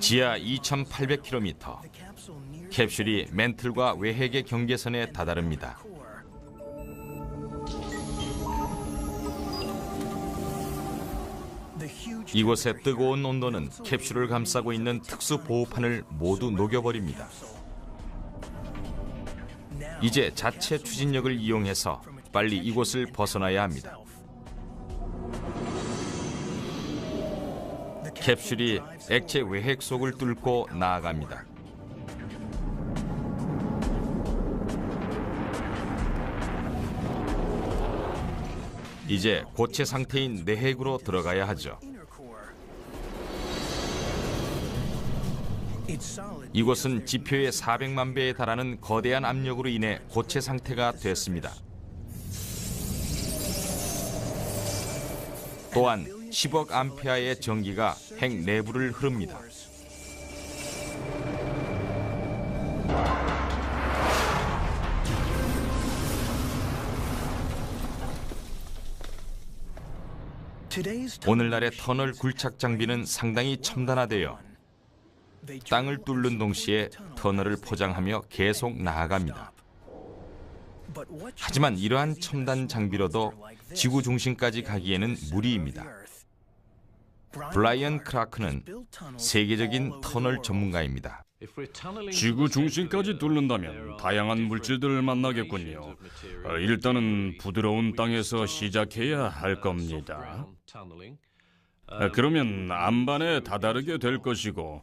지하 2,800km, 캡슐이 멘틀과 외핵의 경계선에 다다릅니다. 이곳의 뜨거운 온도는 캡슐을 감싸고 있는 특수 보호판을 모두 녹여버립니다. 이제 자체 추진력을 이용해서 빨리 이곳을 벗어나야 합니다. 캡슐이 액체 외핵 속을 뚫고 나아갑니다. 이제 고체 상태인 내핵으로 들어가야 하죠. 이곳은 지표의 400만 배에 달하는 거대한 압력으로 인해 고체 상태가 됐습니다. 또한 10억 암페어의 전기가 핵 내부를 흐릅니다. 오늘날의 터널 굴착 장비는 상당히 첨단화되어 땅을 뚫는 동시에 터널을 포장하며 계속 나아갑니다. 하지만 이러한 첨단 장비로도 지구 중심까지 가기에는 무리입니다. 브라이언 크라크는 세계적인 터널 전문가입니다. 지구 중심까지 뚫는다면 다양한 물질들을 만나겠군요. 일단은 부드러운 땅에서 시작해야 할 겁니다. 그러면 안반에 다다르게 될 것이고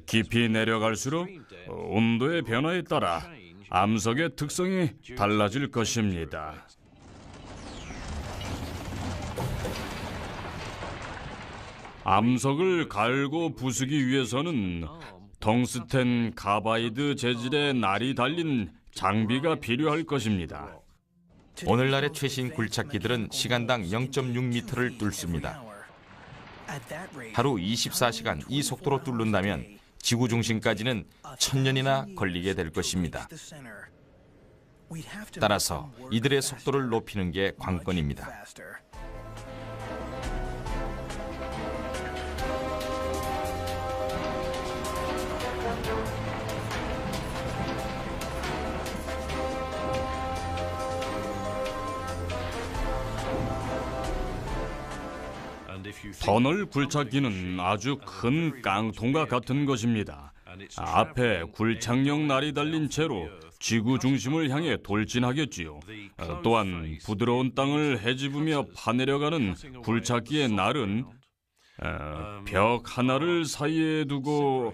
깊이 내려갈수록 온도의 변화에 따라 암석의 특성이 달라질 것입니다. 암석을 갈고 부수기 위해서는 텅스텐 가바이드 재질의 날이 달린 장비가 필요할 것입니다. 오늘날의 최신 굴착기들은 시간당 0.6m를 뚫습니다. 하루 24시간 이 속도로 뚫는다면 지구 중심까지는 1000년이나 걸리게 될 것입니다. 따라서 이들의 속도를 높이는 게 관건입니다. 터널 굴착기는 아주 큰 깡통과 같은 것입니다. 앞에 굴착용 날이 달린 채로 지구 중심을 향해 돌진하겠지요. 또한 부드러운 땅을 헤집으며 파내려가는 굴착기의 날은 벽 하나를 사이에 두고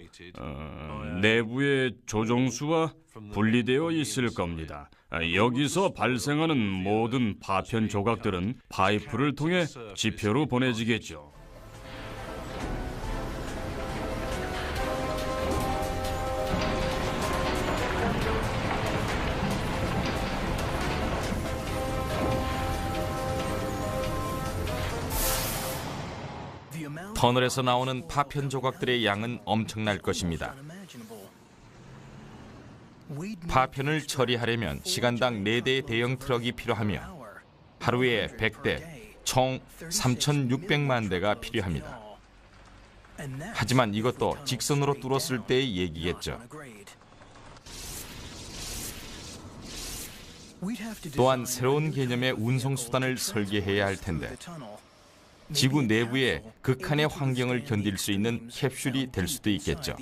내부의 조종수와 분리되어 있을 겁니다. 여기서 발생하는 모든 파편 조각들은 파이프를 통해 지표로 보내지겠죠. 터널에서 나오는 파편 조각들의 양은 엄청날 것입니다. 파편을 처리하려면 시간당 4대의 대형 트럭이 필요하며 하루에 100대, 총 3,600만 대가 필요합니다. 하지만 이것도 직선으로 뚫었을 때의 얘기겠죠. 또한 새로운 개념의 운송수단을 설계해야 할 텐데 지구 내부의 극한의 환경을 견딜 수 있는 캡슐이 될 수도 있겠죠.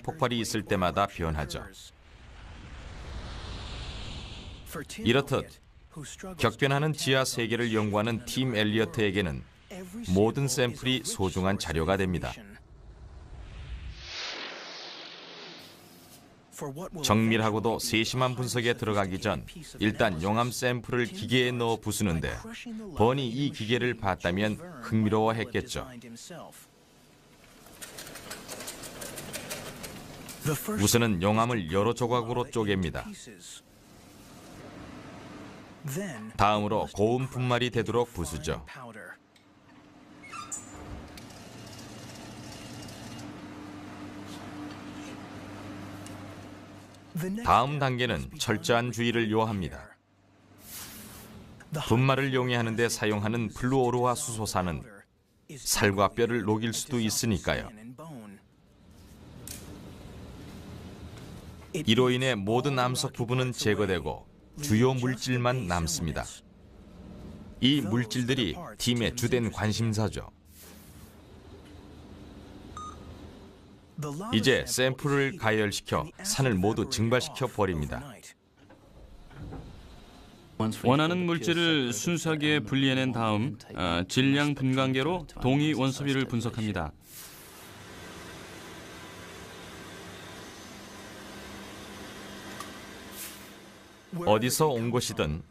폭발이 있을 때마다 변하죠. 이렇듯 격변하는 지하 세계를 연구하는 팀 엘리어트에게는 모든 샘플이 소중한 자료가 됩니다. 정밀하고도 세심한 분석에 들어가기 전 일단 용암 샘플을 기계에 넣어 부수는데 버니 이 기계를 봤다면 흥미로워했겠죠. 우선은 용암을 여러 조각으로 쪼갭니다. 다음으로 고운 분말이 되도록 부수죠. 다음 단계는 철저한 주의를 요합니다. 분말을 용해하는 데 사용하는 플루오르화 수소산은 살과 뼈를 녹일 수도 있으니까요. 이로 인해 모든 암석 부분은 제거되고 주요 물질만 남습니다. 이 물질들이 팀의 주된 관심사죠. 이제 샘플을 가열시켜 산을 모두 증발시켜 버립니다. 원하는 물질을 순수하게 분리해낸 다음 질량 분광계로 동위 원소비를 분석합니다. 어디서 온 것이든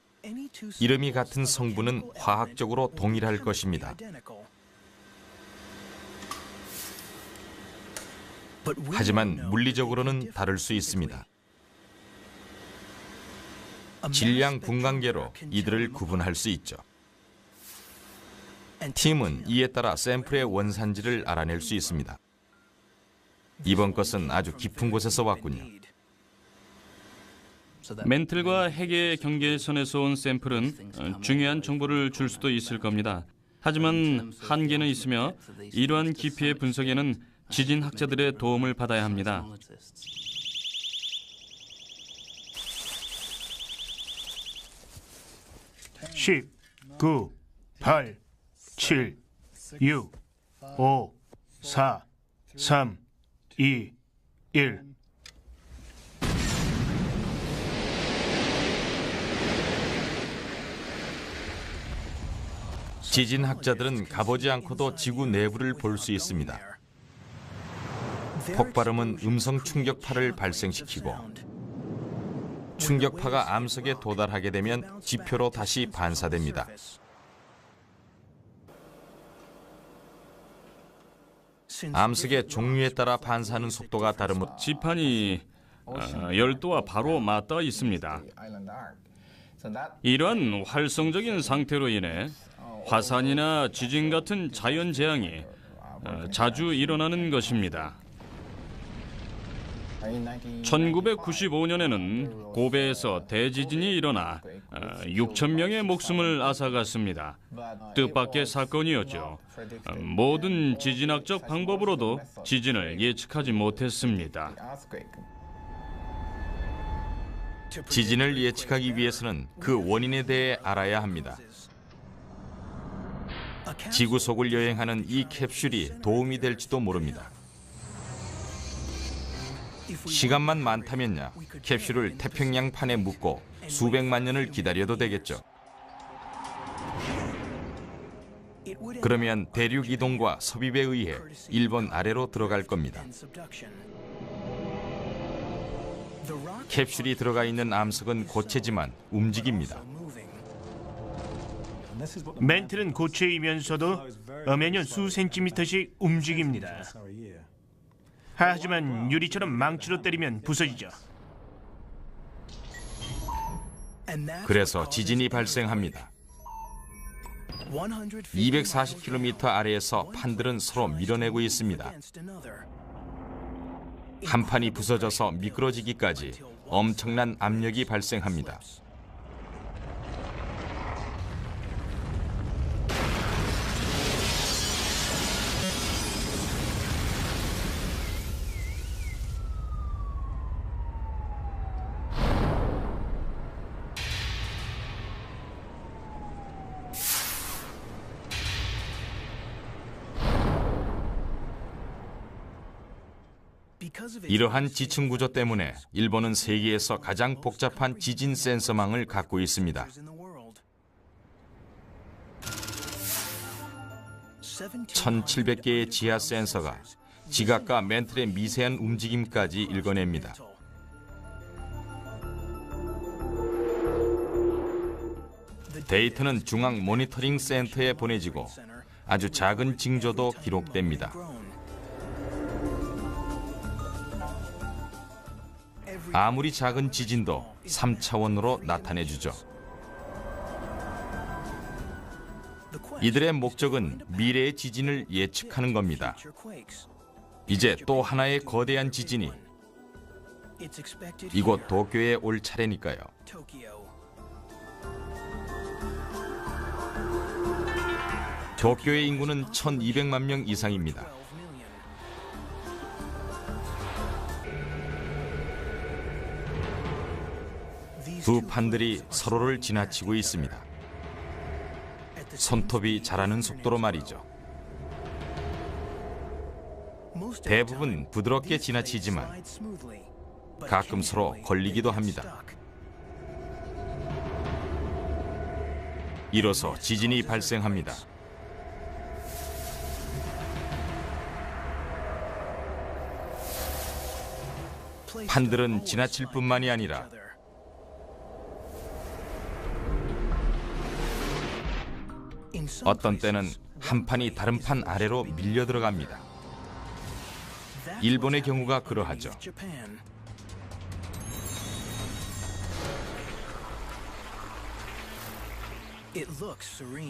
이름이 같은 성분은 화학적으로 동일할 것입니다. 하지만 물리적으로는 다를 수 있습니다. 질량 분광계로 이들을 구분할 수 있죠. 팀은 이에 따라 샘플의 원산지를 알아낼 수 있습니다. 이번 것은 아주 깊은 곳에서 왔군요. 멘틀과 핵의 경계선에서 온 샘플은 중요한 정보를 줄 수도 있을 겁니다. 하지만 한계는 있으며 이러한 깊이의 분석에는 지진학자들의 도움을 받아야 합니다. 10, 9, 8, 7, 6, 5, 4, 3, 2, 1. 지진학자들은 가보지 않고도 지구 내부를 볼 수 있습니다. 폭발음은 음성 충격파를 발생시키고 충격파가 암석에 도달하게 되면 지표로 다시 반사됩니다. 암석의 종류에 따라 반사하는 속도가 다르므로 지판이 열도와 바로 맞닿아 있습니다. 이러한 활성적인 상태로 인해 화산이나 지진 같은 자연 재앙이 자주 일어나는 것입니다. 1995년에는 고베에서 대지진이 일어나 6천 명의 목숨을 앗아갔습니다. 뜻밖의 사건이었죠. 모든 지진학적 방법으로도 지진을 예측하지 못했습니다. 지진을 예측하기 위해서는 그 원인에 대해 알아야 합니다. 지구 속을 여행하는 이 캡슐이 도움이 될지도 모릅니다. 시간만 많다면야 캡슐을 태평양판에 묻고 수백만 년을 기다려도 되겠죠. 그러면 대륙 이동과 섭입에 의해 일본 아래로 들어갈 겁니다. 캡슐이 들어가 있는 암석은 고체지만 움직입니다. 멘틀은 고체이면서도 매년 수 센티미터씩 움직입니다. 하지만 유리처럼 망치로 때리면 부서지죠. 그래서 지진이 발생합니다. 240km 아래에서 판들은 서로 밀어내고 있습니다. 한 판이 부서져서 미끄러지기까지 엄청난 압력이 발생합니다. 이러한 지층 구조 때문에 일본은 세계에서 가장 복잡한 지진 센서망을 갖고 있습니다. 1,700개의 지하 센서가 지각과 멘틀의 미세한 움직임까지 읽어냅니다. 데이터는 중앙 모니터링 센터에 보내지고 아주 작은 징조도 기록됩니다. 아무리 작은 지진도 3차원으로 나타내주죠. 이들의 목적은 미래의 지진을 예측하는 겁니다. 이제 또 하나의 거대한 지진이 이곳 도쿄에 올 차례니까요. 도쿄의 인구는 1,200만 명 이상입니다. 두 판들이 서로를 지나치고 있습니다. 손톱이 자라는 속도로 말이죠. 대부분 부드럽게 지나치지만 가끔 서로 걸리기도 합니다. 이로써 지진이 발생합니다. 판들은 지나칠 뿐만이 아니라 어떤 때는 한 판이 다른 판 아래로 밀려 들어갑니다. 일본의 경우가 그러하죠.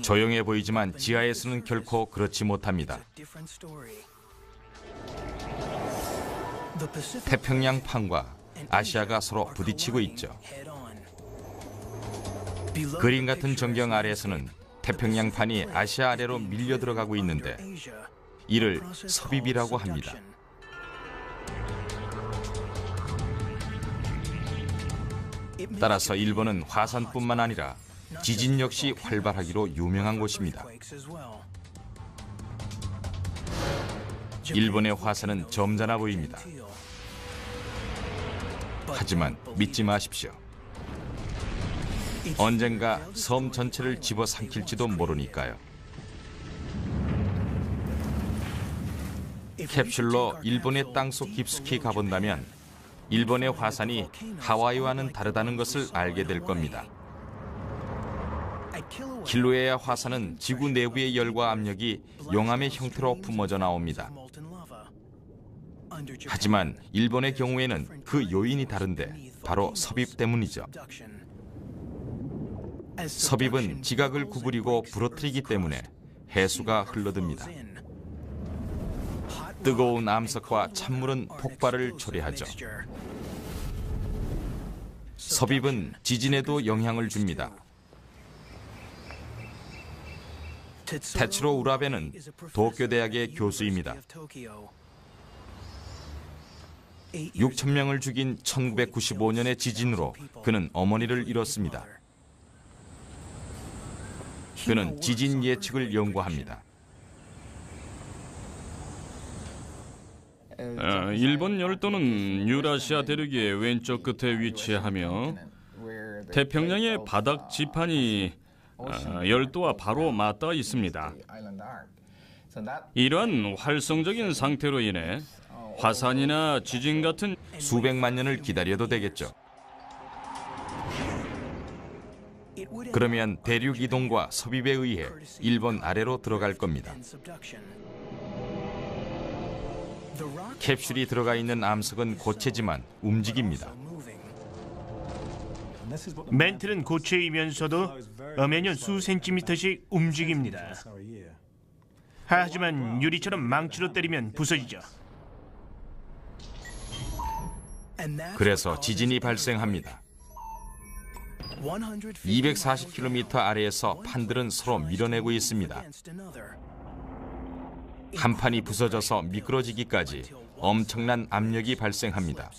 조용해 보이지만 지하에서는 결코 그렇지 못합니다. 태평양판과 아시아가 서로 부딪히고 있죠. 그림 같은 전경 아래에서는 태평양판이 아시아 아래로 밀려 들어가고 있는데 이를 섭입이라고 합니다. 따라서 일본은 화산뿐만 아니라 지진 역시 활발하기로 유명한 곳입니다. 일본의 화산은 점잖아 보입니다. 하지만 믿지 마십시오. 언젠가 섬 전체를 집어삼킬지도 모르니까요. 캡슐로 일본의 땅속 깊숙이 가본다면 일본의 화산이 하와이와는 다르다는 것을 알게 될 겁니다. kilauea 화산은 지구 내부의 열과 압력이 용암의 형태로 뿜어져 나옵니다. 하지만 일본의 경우에는 그 요인이 다른데 바로 섭입 때문이죠. 섭입은 지각을 구부리고 부러뜨리기 때문에 해수가 흘러듭니다. 뜨거운 암석과 찬물은 폭발을 초래하죠. 섭입은 지진에도 영향을 줍니다. 테츠로 우라베는 도쿄대학의 교수입니다. 6천 명을 죽인 1995년의 지진으로 그는 어머니를 잃었습니다. 그는 지진 예측을 연구합니다. 일본 열도는 유라시아 대륙의 왼쪽 끝에 위치하며 태평양의 바닥 지판이 열도와 바로 맞닿아 있습니다. 이러한 활성적인 상태로 인해 화산이나 지진 같은 수백만 년을 기다려도 되겠죠. 그러면 대륙 이동과 섭입에 의해 일본 아래로 들어갈 겁니다. 캡슐이 들어가 있는 암석은 고체지만 움직입니다. 멘틀은 고체이면서도 매년 수 센티미터씩 움직입니다. 하지만 유리처럼 망치로 때리면 부서지죠. 그래서 지진이 발생합니다. 240km 아래에서 판들은 서로 밀어내고 있습니다. 한 판이 부서져서 미끄러지기까지 엄청난 압력이 발생합니다.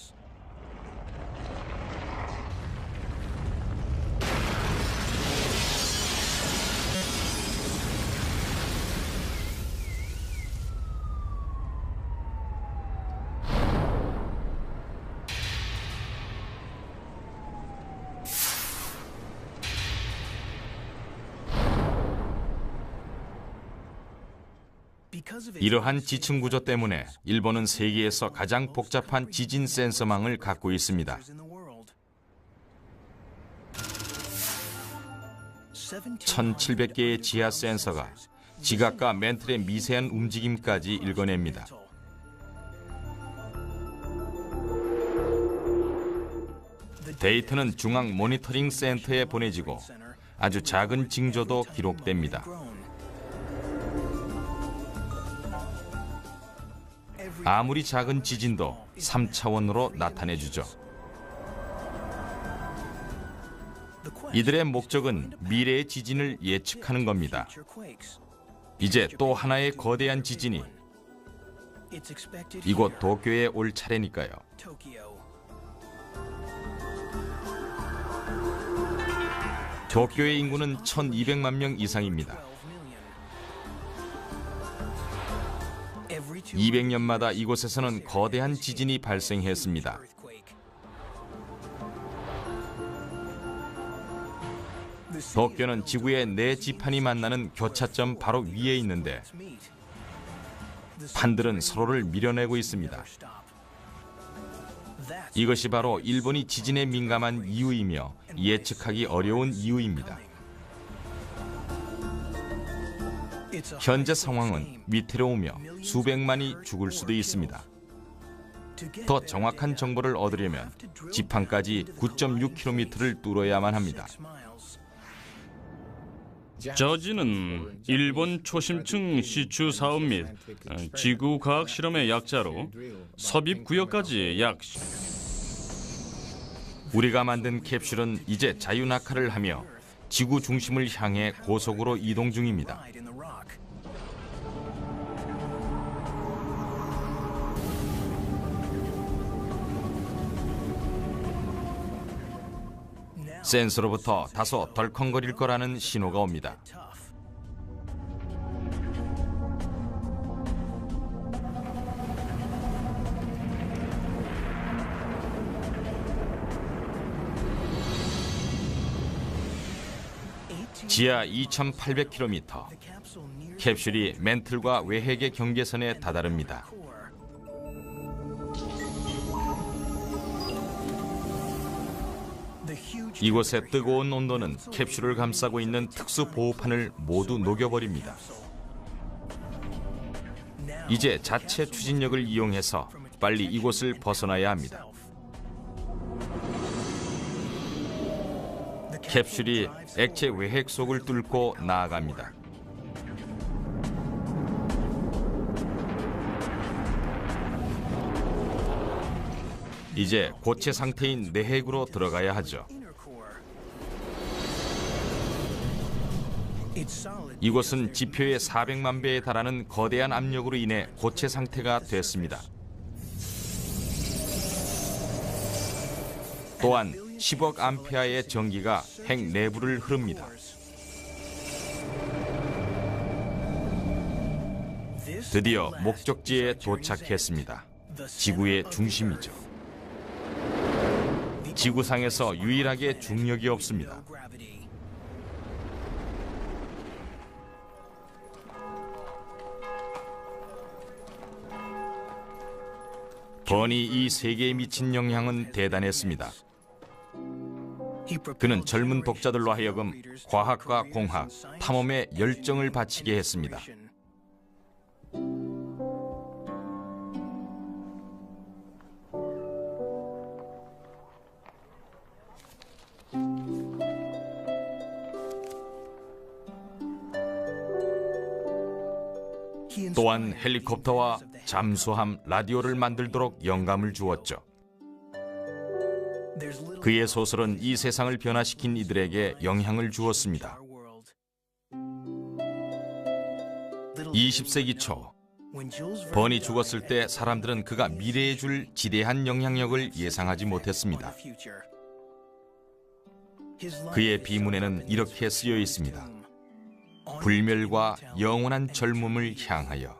이러한 지층 구조 때문에 일본은 세계에서 가장 복잡한 지진 센서망을 갖고 있습니다. 1,700개의 지하 센서가 지각과 멘틀의 미세한 움직임까지 읽어냅니다. 데이터는 중앙 모니터링 센터에 보내지고 아주 작은 징조도 기록됩니다. 아무리 작은 지진도 3차원으로 나타내주죠. 이들의 목적은 미래의 지진을 예측하는 겁니다. 이제 또 하나의 거대한 지진이 이곳 도쿄에 올 차례니까요. 도쿄의 인구는 1,200만 명 이상입니다. 200년마다 이곳에서는 거대한 지진이 발생했습니다. 도쿄는 지구의 네 지판이 만나는 교차점 바로 위에 있는데 판들은 서로를 밀어내고 있습니다. 이것이 바로 일본이 지진에 민감한 이유이며 예측하기 어려운 이유입니다. 현재 상황은 위태로우며 수백만이 죽을 수도 있습니다. 더 정확한 정보를 얻으려면 지판까지 9.6km를 뚫어야만 합니다. 저지는 일본 초심층 시추 사업 및 지구 과학 실험의 약자로 섭입 구역까지 약 우리가 만든 캡슐은 이제 자유낙하를 하며 지구 중심을 향해 고속으로 이동 중입니다. 센서로부터 다소 덜컹거릴 거라는 신호가 옵니다. 지하 2,800km. 캡슐이 멘틀과 외핵의 경계선에 다다릅니다. 이곳의 뜨거운 온도는 캡슐을 감싸고 있는 특수 보호판을 모두 녹여버립니다. 이제 자체 추진력을 이용해서 빨리 이곳을 벗어나야 합니다. 캡슐이 액체 외핵 속을 뚫고 나아갑니다. 이제 고체 상태인 내핵으로 들어가야 하죠. 이곳은 지표의 400만 배에 달하는 거대한 압력으로 인해 고체 상태가 됐습니다. 또한 10억 암페어의 전기가 핵 내부를 흐릅니다. 드디어 목적지에 도착했습니다. 지구의 중심이죠. 지구상에서 유일하게 중력이 없습니다. 버니 이 세계에 미친 영향은 대단했습니다. 그는 젊은 독자들로 하여금 과학과 공학, 탐험에 열정을 바치게 했습니다. 또한 헬리콥터와 잠수함, 라디오를 만들도록 영감을 주었죠. 그의 소설은 이 세상을 변화시킨 이들에게 영향을 주었습니다. 20세기 초, 번이 죽었을 때 사람들은 그가 미래에 줄 지대한 영향력을 예상하지 못했습니다. 그의 비문에는 이렇게 쓰여 있습니다. 불멸과 영원한 젊음을 향하여.